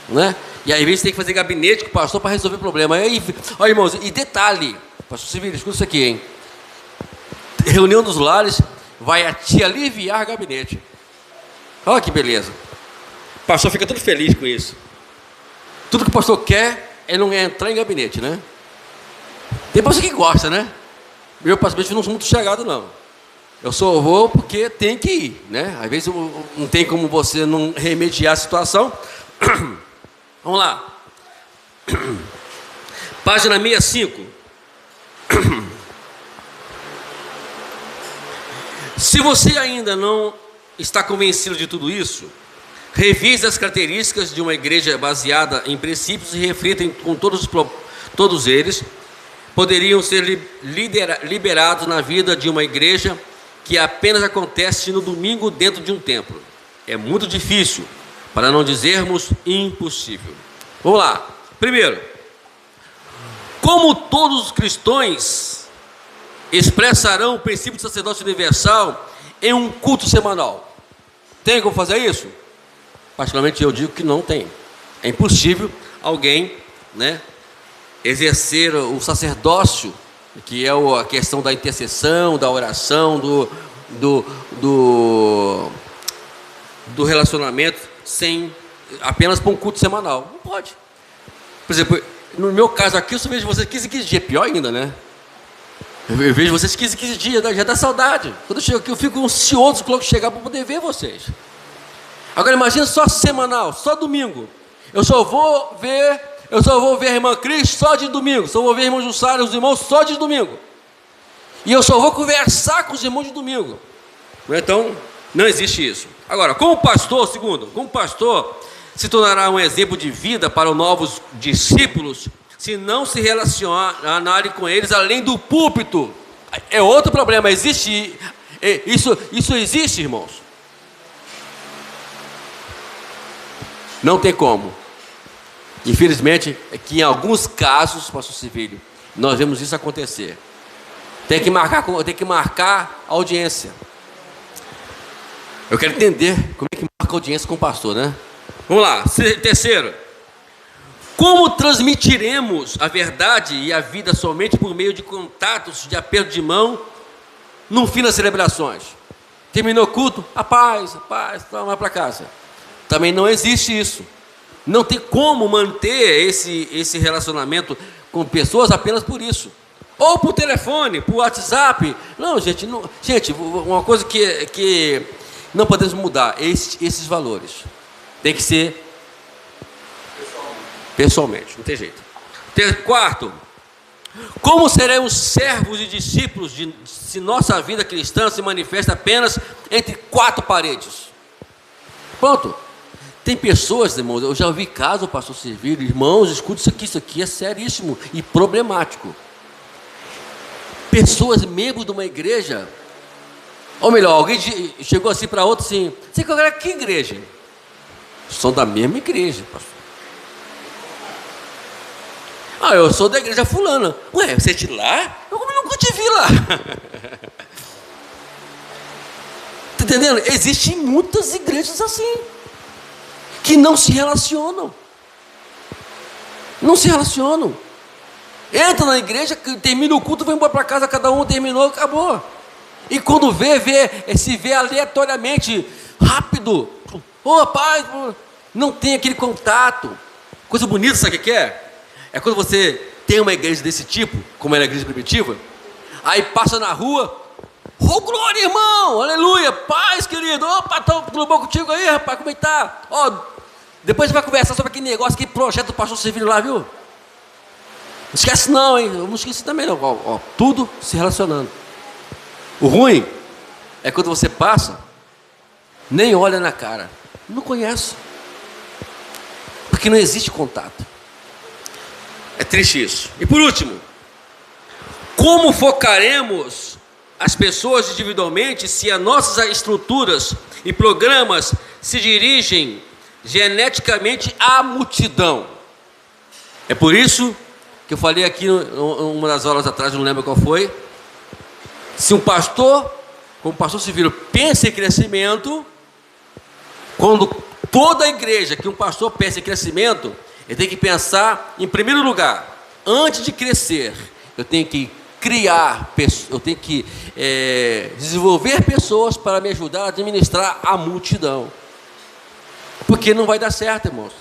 Né? E aí, às vezes, tem que fazer gabinete com o pastor para resolver o problema. Aí, olha, irmãos, e detalhe, pastor Silvírio, escuta isso aqui, hein? Reunião dos lares vai te aliviar gabinete. Olha que beleza. O pastor fica todo feliz com isso. Tudo que o pastor quer é não entrar em gabinete, né? Tem pastor que gosta, né? Eu, particularmente, não sou muito chegado, não. Eu só vou porque tem que ir, né? Às vezes não tem como você não remediar a situação. Vamos lá. Página 65. Se você ainda não está convencido de tudo isso, revise as características de uma igreja baseada em princípios e reflita com todos eles. Poderiam ser liberados na vida de uma igreja que apenas acontece no domingo dentro de um templo. É muito difícil, para não dizermos impossível. Vamos lá. Primeiro, como todos os cristãos expressarão o princípio do sacerdócio universal em um culto semanal? Tem como fazer isso? Particularmente eu digo que não tem. É impossível alguém, né, exercer o sacerdócio, que é a questão da intercessão, da oração, do relacionamento, sem apenas para um culto semanal. Não pode. Por exemplo, no meu caso aqui, eu só vejo vocês 15 dias, é pior ainda, né? Eu vejo vocês 15 dias, já dá saudade. Quando eu chego aqui, eu fico ansioso quando chegar para poder ver vocês. Agora imagina só semanal, só domingo. Eu só vou ver a irmã Cris só de domingo. Só vou ver a irmã Jussara e os irmãos só de domingo. E eu só vou conversar com os irmãos de domingo. Então, não existe isso. Agora, como pastor se tornará um exemplo de vida para os novos discípulos, se não se relacionarem com eles além do púlpito? É outro problema. Existe isso existe, irmãos? Não tem como. Infelizmente, é que em alguns casos, pastor Civílio, nós vemos isso acontecer. Tem que marcar a audiência. Eu quero entender como é que marca a audiência com o pastor, né? Vamos lá. Terceiro. Como transmitiremos a verdade e a vida somente por meio de contatos de aperto de mão no fim das celebrações? Terminou o culto, a paz, vai para casa. Também não existe isso. Não tem como manter esse relacionamento com pessoas apenas por isso. Ou por telefone, por WhatsApp. Não, gente, uma coisa que não podemos mudar, esses valores. Tem que ser pessoalmente, não tem jeito. Quarto, como seremos servos e discípulos se nossa vida cristã se manifesta apenas entre quatro paredes? Pronto. Tem pessoas, irmãos, eu já ouvi caso, pastor Civílio, irmãos, escute isso aqui é seríssimo e problemático. Pessoas, membros de uma igreja, ou melhor, alguém chegou assim para outro assim, você congrega que igreja? São da mesma igreja, pastor. Eu sou da igreja fulana. Ué, você é de lá? Eu nunca te vi lá. Está entendendo? Existem muitas igrejas assim, que não se relacionam. Não se relacionam. Entra na igreja, termina o culto, vai embora para casa, cada um terminou, acabou. E quando se vê aleatoriamente, rápido. Pai, não tem aquele contato. Coisa bonita, sabe o que é? É quando você tem uma igreja desse tipo, como era a igreja primitiva, aí passa na rua, glória, irmão, aleluia, paz, querido, tudo bom contigo aí, rapaz, como é que tá? Depois a gente vai conversar sobre aquele negócio, aquele projeto do pastor Civílio lá, viu? Não esquece não, hein? Eu não esqueci também não. Tudo se relacionando. O ruim é quando você passa, nem olha na cara. Não conhece. Porque não existe contato. É triste isso. E por último, como focaremos as pessoas individualmente se as nossas estruturas e programas se dirigem geneticamente à multidão? É por isso que eu falei aqui uma das aulas atrás, não lembro qual foi. Se um pastor, como o pastor Civílio, pensa em crescimento, quando toda a igreja que um pastor pensa em crescimento, ele tem que pensar, em primeiro lugar, antes de crescer, eu tenho que eu tenho que desenvolver pessoas para me ajudar a administrar a multidão. Porque não vai dar certo, irmãos.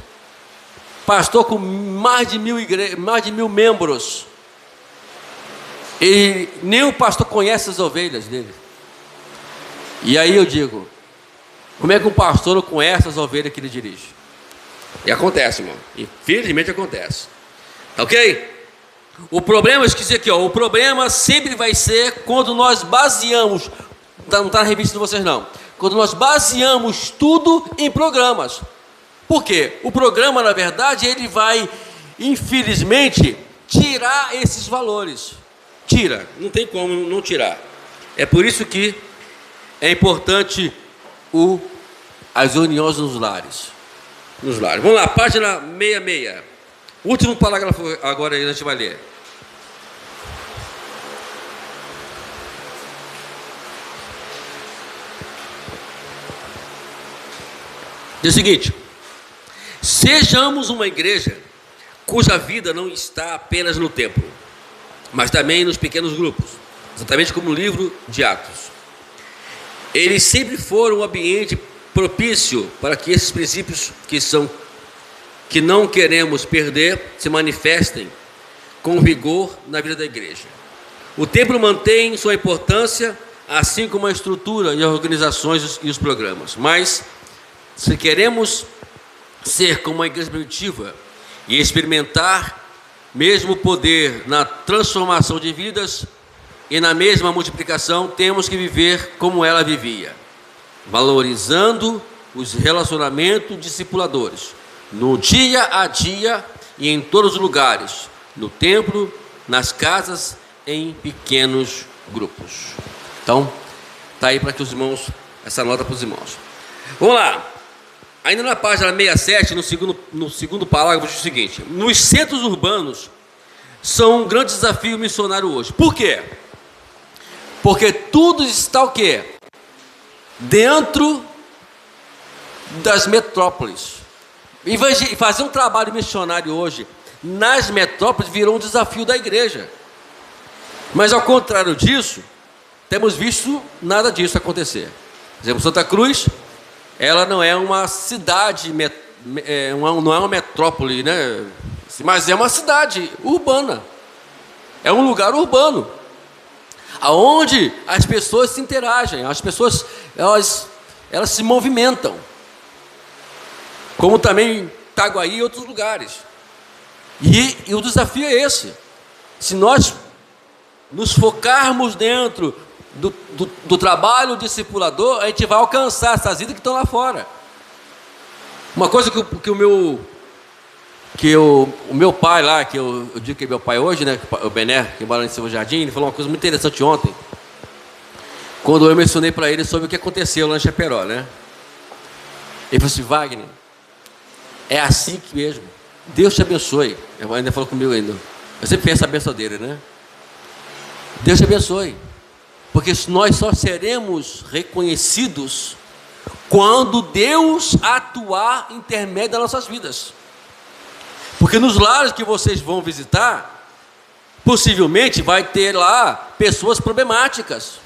Pastor com mais de 1.000 membros, nem o pastor conhece as ovelhas dele. E aí eu digo, como é que um pastor não conhece as ovelhas que ele dirige? E acontece, irmão. Infelizmente acontece. Tá ok? O problema, eu esqueci aqui, o problema sempre vai ser quando nós baseamos, não está na revista de vocês não, quando nós baseamos tudo em programas. Por quê? O programa, na verdade, ele vai, infelizmente, tirar esses valores. Tira, não tem como não tirar. É por isso que é importante as uniões nos lares. Vamos lá, página 66. Último parágrafo agora a gente vai ler. Diz o seguinte: sejamos uma igreja cuja vida não está apenas no templo, mas também nos pequenos grupos, exatamente como no livro de Atos. Eles sempre foram um ambiente propício para que esses princípios que não queremos perder se manifestem com vigor na vida da igreja. O templo mantém sua importância, assim como a estrutura e as organizações e os programas. Mas, se queremos ser como uma igreja primitiva e experimentar mesmo poder na transformação de vidas e na mesma multiplicação, temos que viver como ela vivia, valorizando os relacionamentos discipuladores, no dia a dia e em todos os lugares, no templo, nas casas, em pequenos grupos. Então, está aí para que os irmãos, essa nota para os irmãos. Vamos lá. Ainda na página 67, no segundo parágrafo, diz o seguinte: nos centros urbanos são um grande desafio missionário hoje. Por quê? Porque tudo está o quê? Dentro das metrópoles. E fazer um trabalho missionário hoje nas metrópoles virou um desafio da igreja. Mas ao contrário disso, temos visto nada disso acontecer. Por exemplo, Santa Cruz, ela não é uma cidade, não é uma metrópole, né? Mas é uma cidade urbana. É um lugar urbano, aonde as pessoas se interagem, as pessoas elas se movimentam. Como também Itaguaí e outros lugares. E o desafio é esse. Se nós nos focarmos dentro do trabalho discipulador, a gente vai alcançar essas vidas que estão lá fora. Uma coisa que o meu pai lá, que eu digo que é meu pai hoje, né, o Bené, que mora em Silva Jardim, ele falou uma coisa muito interessante ontem, quando eu mencionei para ele sobre o que aconteceu lá em Chaperó, né? Ele falou assim: Wagner, é assim que mesmo, Deus te abençoe. Ele ainda falou comigo ainda, eu sempre penso a benção dele, né? Deus te abençoe, porque nós só seremos reconhecidos quando Deus atuar intermédio das nossas vidas. Porque nos lares que vocês vão visitar, possivelmente vai ter lá pessoas problemáticas.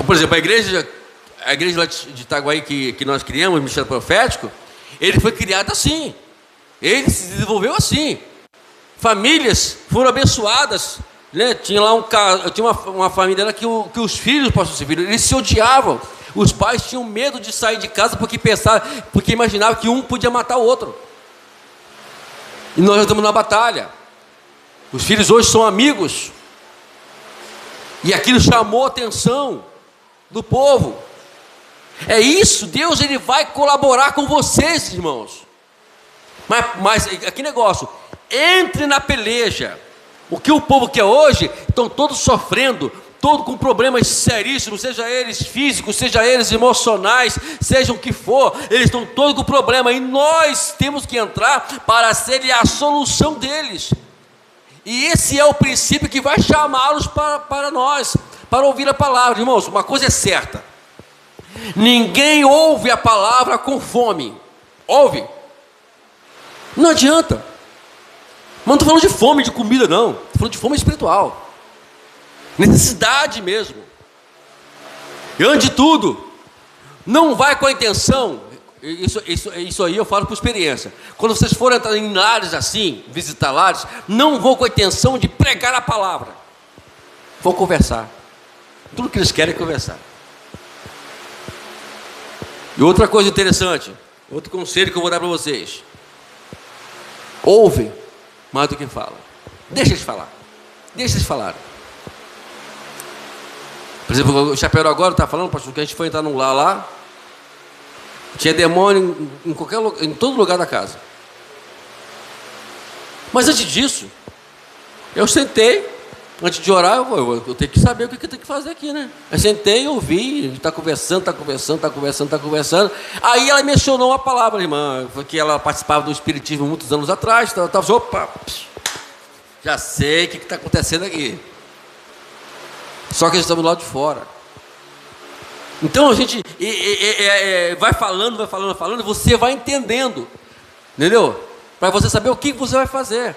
Por exemplo, a igreja lá de Itaguaí que nós criamos, o Ministério Profético, ele foi criado assim. Ele se desenvolveu assim. Famílias foram abençoadas, né? Tinha lá uma família lá que os filhos, pastor Silvírio, eles se odiavam. Os pais tinham medo de sair de casa porque imaginavam que um podia matar o outro. E nós já estamos na batalha. Os filhos hoje são amigos. E aquilo chamou a atenção do povo. É isso, Deus ele vai colaborar com vocês, irmãos. Mas que negócio, entre na peleja. O que o povo quer hoje, estão todos sofrendo, todos com problemas seríssimos, seja eles físicos, seja eles emocionais, seja o que for, eles estão todos com problema, e nós temos que entrar para ser a solução deles. E esse é o princípio que vai chamá-los para nós, para ouvir a palavra. Irmãos, uma coisa é certa: ninguém ouve a palavra com fome. Ouve? Não adianta. Mas não estou falando de fome de comida, não. Estou falando de fome espiritual. Necessidade mesmo. E antes de tudo, não vai com a intenção. Isso aí eu falo por experiência. Quando vocês forem entrar em lares assim, visitar lares, não vão com a intenção de pregar a palavra. Vão conversar. Tudo que eles querem é conversar. E outra coisa interessante, outro conselho que eu vou dar para vocês: ouve mais do que fala. Deixa eles falar. Deixa eles falarem. Por exemplo, o Chaperó agora está falando, pastor, que a gente foi entrar num lar lá, tinha demônio em todo lugar da casa. Mas antes disso, eu sentei, antes de orar, eu tenho que saber o que eu tenho que fazer aqui, né? Eu sentei, ouvi, a gente está conversando. Aí ela mencionou uma palavra, irmã, que ela participava do espiritismo muitos anos atrás. Opa, já sei o que está acontecendo aqui. Só que a gente está do lado de fora. Então a gente vai falando, e você vai entendendo, entendeu? Para você saber o que você vai fazer.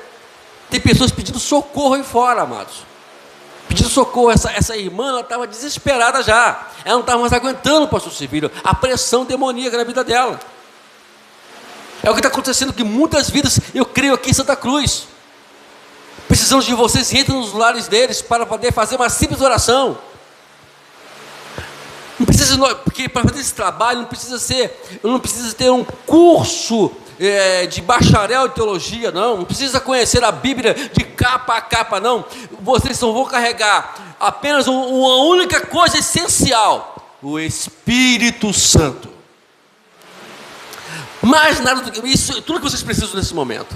Tem pessoas pedindo socorro aí fora, amados. Pedindo socorro. Essa irmã, ela estava desesperada já. Ela não estava mais aguentando, pastor Silvírio, a pressão demoníaca na vida dela. É o que está acontecendo que muitas vidas, eu creio, aqui em Santa Cruz. Precisamos de vocês, entrem nos lares deles para poder fazer uma simples oração. Não precisa, porque para fazer esse trabalho não precisa ter um curso de bacharel de teologia, não precisa conhecer a Bíblia de capa a capa, não. Vocês só vão carregar apenas uma única coisa essencial: o Espírito Santo. Mais nada do que isso, tudo que vocês precisam nesse momento.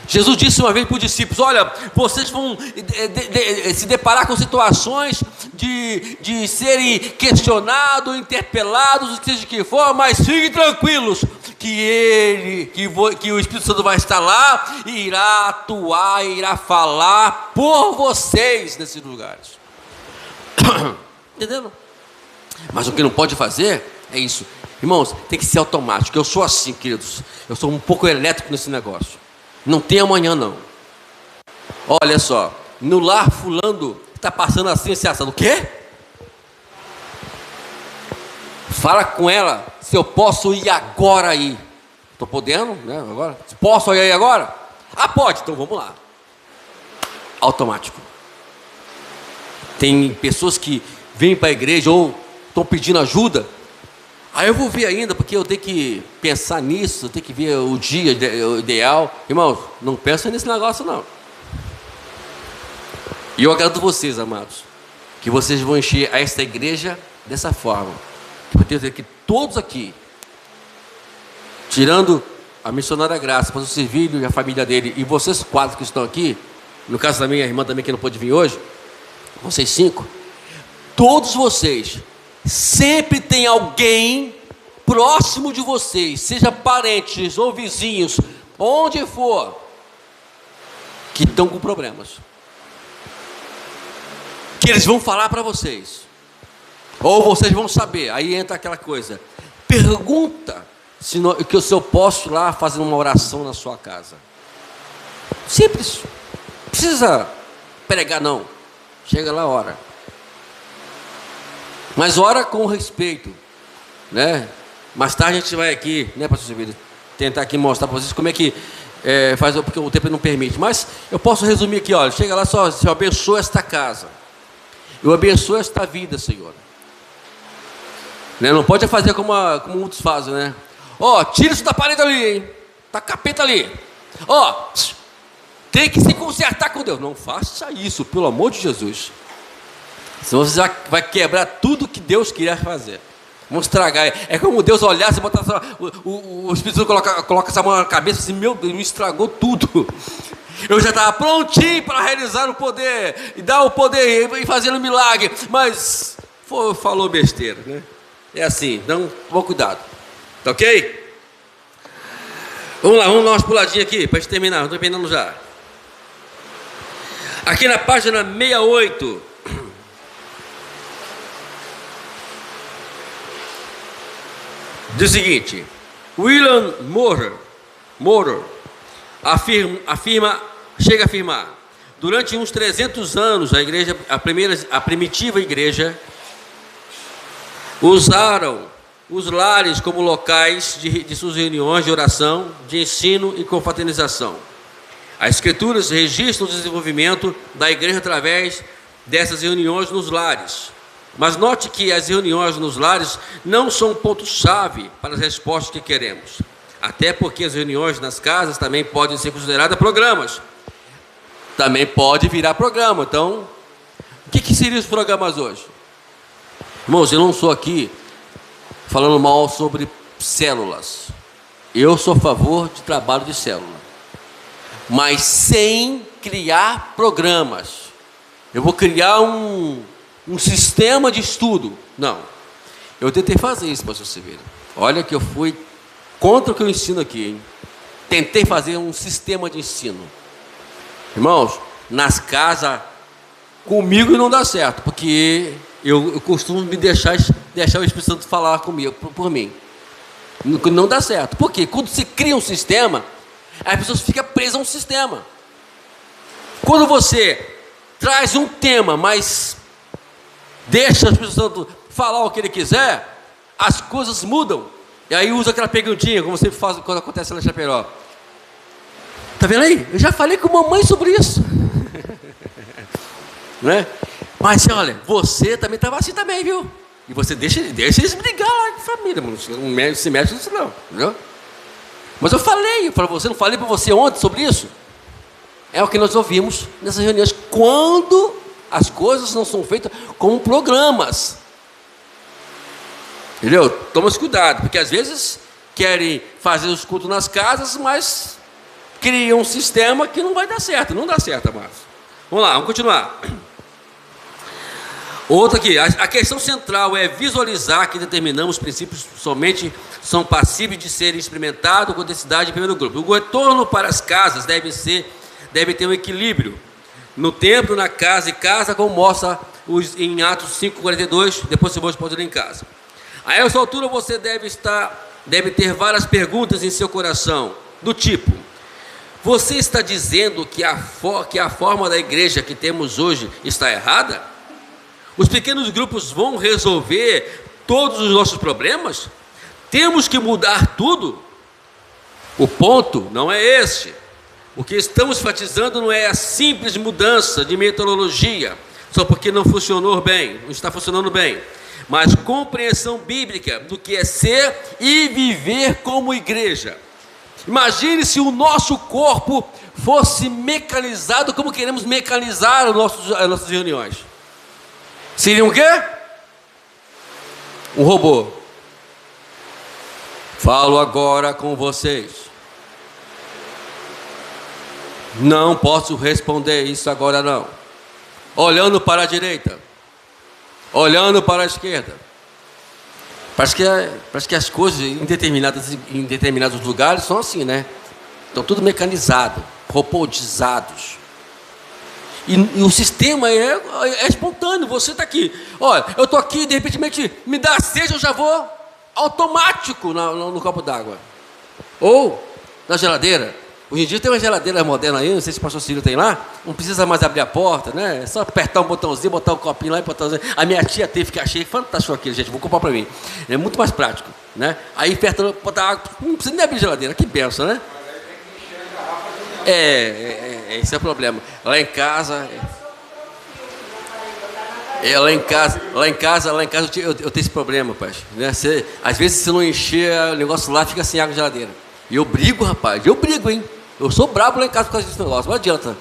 Jesus disse uma vez para os discípulos: olha, vocês vão se deparar com situações de serem questionados, interpelados, seja o que for, mas fiquem tranquilos, que o Espírito Santo vai estar lá e irá atuar, irá falar por vocês nesses lugares. Entendendo? Mas o que não pode fazer é isso. Irmãos, tem que ser automático. Eu sou assim, queridos. Eu sou um pouco elétrico nesse negócio. Não tem amanhã, não. Olha só, no lar fulano está passando assim, esse assado. O quê? Fala com ela se eu posso ir agora aí. Estou podendo, né? Agora? Posso ir aí agora? Ah, pode, então vamos lá. Automático. Tem pessoas que vêm para a igreja ou estão pedindo ajuda. Aí eu vou ver ainda, porque eu tenho que pensar nisso, eu tenho que ver o dia ideal. Irmãos, não pensa nesse negócio não. E eu agrado vocês, amados, que vocês vão encher esta igreja dessa forma. Eu tenho certeza que todos aqui, tirando a missionária Graça, o Servílio e a família dele, e vocês 4 que estão aqui, no caso da minha irmã também que não pôde vir hoje, vocês 5, todos vocês, sempre tem alguém próximo de vocês, seja parentes ou vizinhos, onde for, que estão com problemas. Que eles vão falar para vocês. Ou vocês vão saber. Aí entra aquela coisa. Pergunta se eu posso ir lá fazer uma oração na sua casa. Simples. Não precisa pregar não. Chega lá, ora. Mas ora com respeito, né? Mais tarde a gente vai aqui, né, pastor Silvio, tentar aqui mostrar para vocês como é que faz, porque o tempo não permite. Mas eu posso resumir aqui, olha, chega lá só, Senhor, abençoa esta casa. Eu abençoo esta vida, Senhor. Né? Não pode fazer como muitos fazem, né? Ó, tira isso da parede ali, hein? Tá capeta ali. Ó, tem que se consertar com Deus. Não faça isso, pelo amor de Jesus. Senão você vai quebrar tudo que Deus queria fazer. Vamos estragar. É como Deus olhasse e botasse o Espírito Santo coloca essa mão na cabeça e assim, meu Deus, me estragou tudo. Eu já estava prontinho para realizar o poder, e dar o poder, e fazer um milagre, mas falou besteira, né? É assim, então, toma cuidado, tá ok? Vamos lá, vamos dar umas puladinhas aqui, para a gente terminar, estou terminando já. Aqui na página 68, diz o seguinte: William Moore chega a afirmar, durante uns 300 anos a primitiva igreja usaram os lares como locais de suas reuniões de oração, de ensino e confraternização. As escrituras registram o desenvolvimento da igreja através dessas reuniões nos lares. Mas note que as reuniões nos lares não são ponto-chave para as respostas que queremos. Até porque as reuniões nas casas também podem ser consideradas programas. Também pode virar programa. Então, o que seriam os programas hoje? Irmãos, eu não sou aqui falando mal sobre células. Eu sou a favor de trabalho de célula. Mas sem criar programas. Eu vou criar um sistema de estudo. Não. Eu tentei fazer isso, pastor Silveira. Olha que eu fui contra o que eu ensino aqui, hein? Tentei fazer um sistema de ensino. Irmãos, nas casas, comigo não dá certo, porque eu costumo me deixar o Espírito Santo falar comigo, por mim. Não dá certo. Por quê? Quando você cria um sistema, as pessoas ficam presas a um sistema. Quando você traz um tema, mas deixa o Espírito Santo falar o que ele quiser, as coisas mudam. E aí usa aquela perguntinha, como sempre faz quando acontece na Chaperó. Tá vendo aí? Eu já falei com a mamãe sobre isso. Né? Mas olha, você também estava assim também, viu? E você deixa eles brigar lá de família, mano. Não se mexe nisso não, entendeu? Mas eu falei para você, não falei para você ontem sobre isso? É o que nós ouvimos nessas reuniões, quando as coisas não são feitas como programas. Entendeu? Toma cuidado, porque às vezes querem fazer os cultos nas casas, mas criam um sistema que não vai dar certo. Não dá certo, amados. Vamos lá, vamos continuar. Outra aqui, a questão central é visualizar que determinamos princípios somente são passíveis de serem experimentados com intensidade em primeiro grupo. O retorno para as casas deve ter um equilíbrio no templo, na casa e casa, como mostra em Atos 5:42, depois você pode ler em casa. A essa altura você deve ter várias perguntas em seu coração, do tipo: você está dizendo que a forma da igreja que temos hoje está errada? Os pequenos grupos vão resolver todos os nossos problemas? Temos que mudar tudo? O ponto não é este. O que estamos enfatizando não é a simples mudança de metodologia, só porque não funcionou bem, não está funcionando bem, mas compreensão bíblica do que é ser e viver como igreja. Imagine se o nosso corpo fosse mecanizado como queremos mecanizar as nossas reuniões. Seria um quê? Um robô. Falo agora com vocês. Não posso responder isso agora não. Olhando para a direita, olhando para a esquerda. Parece que as coisas em determinados lugares são assim, né? Estão tudo mecanizado, robotizados. E o sistema é espontâneo. Você está aqui, olha, eu estou aqui, de repente me dá sede, eu já vou automático no copo d'água. Ou na geladeira. Hoje em dia tem uma geladeira moderna aí, não sei se o pastor Cílio tem lá, não precisa mais abrir a porta, né? É só apertar um botãozinho, botar um copinho lá e botar. A minha tia teve que achei fantástico aquilo, gente, vou comprar para mim. É muito mais prático, né? Aí aperta, botar água, não precisa nem abrir a geladeira, que benção, né? Esse é o problema. Lá em casa eu tenho esse problema, rapaz, né? Às vezes se não encher o negócio lá, fica sem água na geladeira. E eu brigo, rapaz, hein? Eu sou brabo lá em casa por causa desse negócio, não adianta.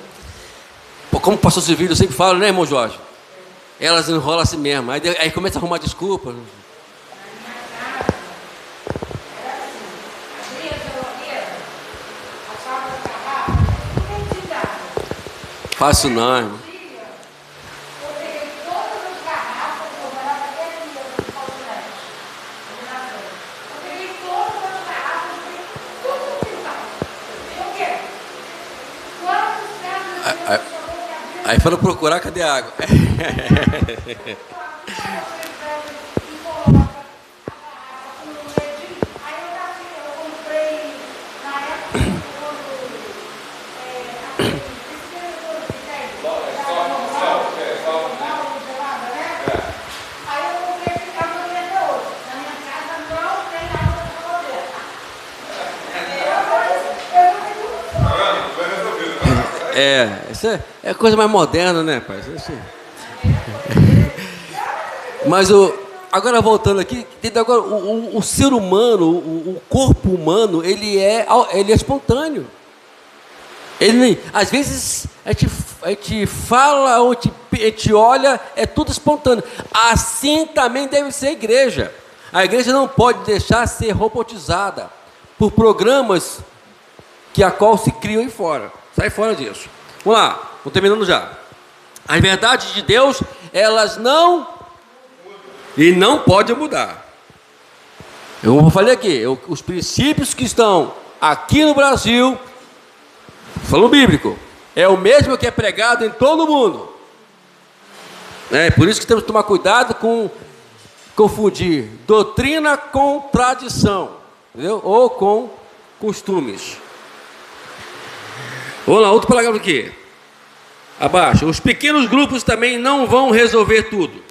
Como o pastor Silvírio sempre fala, né, irmão Jorge? Elas enrolam assim mesmo, aí começa a arrumar desculpa. Faço não, irmão. Aí foram procurar, cadê a água? Isso é coisa mais moderna, né, pai? Mas agora voltando aqui, agora, o ser humano, o corpo humano, ele é espontâneo. Às vezes a gente fala, ou a gente olha, é tudo espontâneo. Assim também deve ser a igreja. A igreja não pode deixar ser robotizada por programas a qual se criam aí fora. Sai fora disso. Vamos lá, estou terminando já. As verdades de Deus, elas não podem mudar. Eu falei aqui, os princípios que estão aqui no Brasil, falando bíblico, é o mesmo que é pregado em todo o mundo. Por isso que temos que tomar cuidado com confundir doutrina com tradição, entendeu? Ou com costumes. Vamos lá, outro parágrafo aqui. Abaixo. Os pequenos grupos também não vão resolver tudo.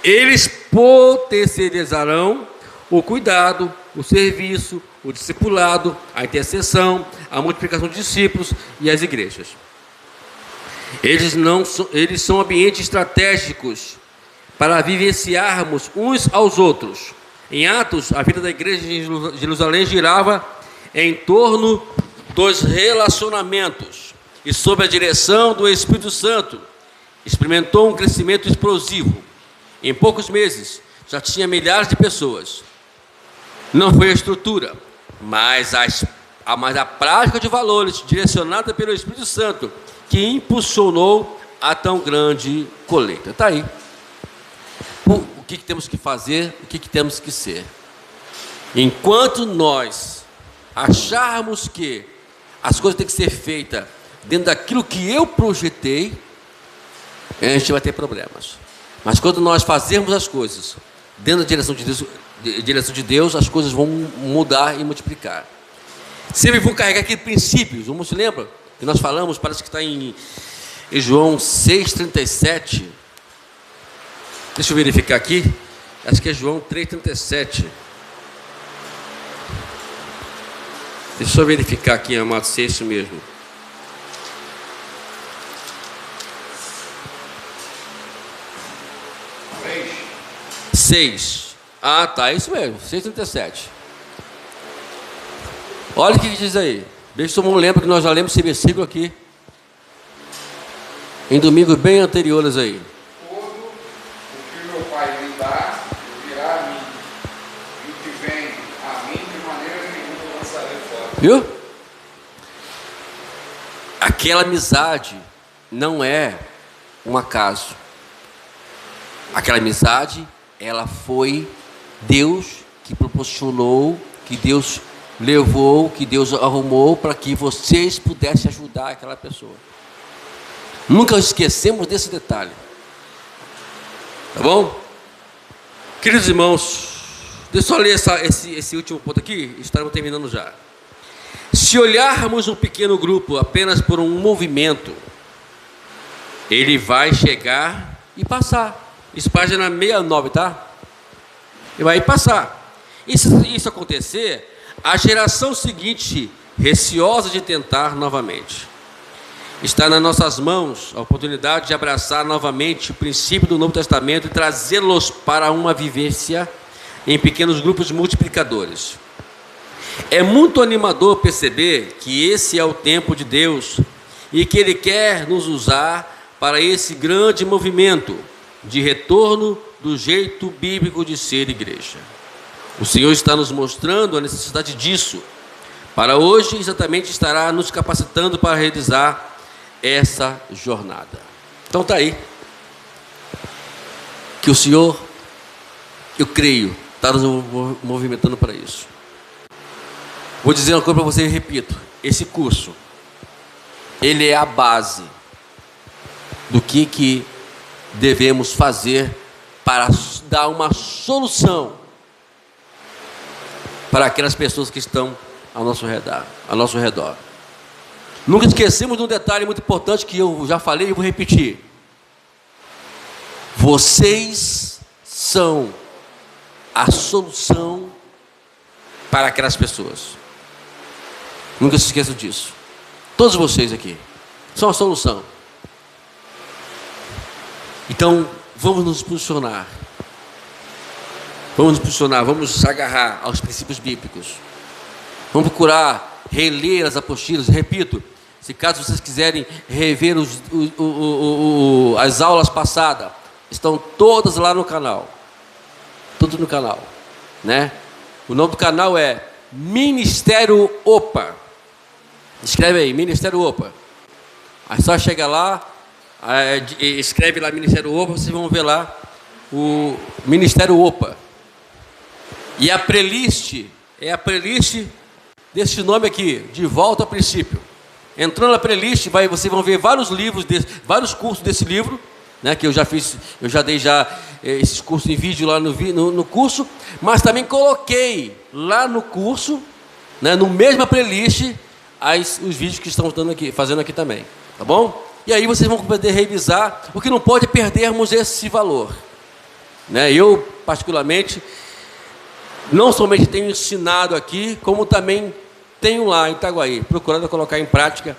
Eles potencializarão o cuidado, o serviço, o discipulado, a intercessão, a multiplicação de discípulos e as igrejas. Eles são ambientes estratégicos para vivenciarmos uns aos outros. Em Atos, a vida da igreja de Jerusalém girava em torno dos relacionamentos e sob a direção do Espírito Santo experimentou um crescimento explosivo. Em poucos meses já tinha milhares de pessoas. Não foi a estrutura, mas a prática de valores direcionada pelo Espírito Santo que impulsionou a tão grande colheita. Está aí. que temos que fazer, o que temos que ser. Enquanto nós acharmos que as coisas têm que ser feitas dentro daquilo que eu projetei, a gente vai ter problemas. Mas quando nós fazermos as coisas dentro da direção de Deus, as coisas vão mudar e multiplicar. Sempre vou carregar aqui princípios. Vamos se lembra que nós falamos, parece que está em João 6,37. Deixa eu verificar aqui. Acho que é João 3,37. Deixa eu verificar aqui, amado, se é isso mesmo. 6. Ah, tá, é isso mesmo, 6,37. Olha o que diz aí. Deixa se todo mundo lembra que nós já lemos esse versículo aqui em domingos bem anteriores aí.
Todo o que meu Pai me dá, virá a mim. E o que vem a mim, de maneira nenhuma eu lançarei fora.
Viu? Aquela amizade não é um acaso. Aquela amizade, ela foi Deus que proporcionou, que Deus levou, que Deus arrumou para que vocês pudessem ajudar aquela pessoa. Nunca esquecemos desse detalhe. Tá bom? Queridos irmãos, deixa eu só ler esse último ponto aqui, estaremos terminando já. Se olharmos um pequeno grupo apenas por um movimento, ele vai chegar e passar. Isso, página 69, tá? E vai passar. E se isso acontecer, a geração seguinte, receosa de tentar novamente. Está nas nossas mãos a oportunidade de abraçar novamente o princípio do Novo Testamento e trazê-los para uma vivência em pequenos grupos multiplicadores. É muito animador perceber que esse é o tempo de Deus e que Ele quer nos usar para esse grande movimento de retorno do jeito bíblico de ser igreja. O Senhor está nos mostrando a necessidade disso. Para hoje, exatamente, estará nos capacitando para realizar essa jornada. Então está aí. Que o Senhor, eu creio, está nos movimentando para isso. Vou dizer uma coisa para você e repito. Esse curso, ele é a base do que devemos fazer para dar uma solução para aquelas pessoas que estão ao nosso redor. Nunca esquecemos de um detalhe muito importante que eu já falei e vou repetir. Vocês são a solução para aquelas pessoas. Nunca se esqueçam disso. Todos vocês aqui são a solução. Então, vamos nos posicionar. Vamos agarrar aos princípios bíblicos. Vamos procurar reler as apostilas. Repito, se caso vocês quiserem rever as aulas passadas, estão todas lá no canal. Tudo no canal, né? O nome do canal é Ministério OPA. Escreve aí, Ministério OPA. Aí só chega lá, escreve lá Ministério OPA, vocês vão ver lá o Ministério OPA. E a playlist é a playlist desse nome aqui, De Volta ao Princípio. Entrando na playlist, vocês vão ver vários livros, vários cursos desse livro, né, que eu já dei esses cursos em vídeo lá no curso, mas também coloquei lá no curso, né, no mesma playlist, os vídeos que estamos fazendo aqui também, tá bom? E aí vocês vão poder revisar. O que não pode é perdermos esse valor, né? Eu, particularmente, não somente tenho ensinado aqui, como também tenho lá em Itaguaí, procurando colocar em prática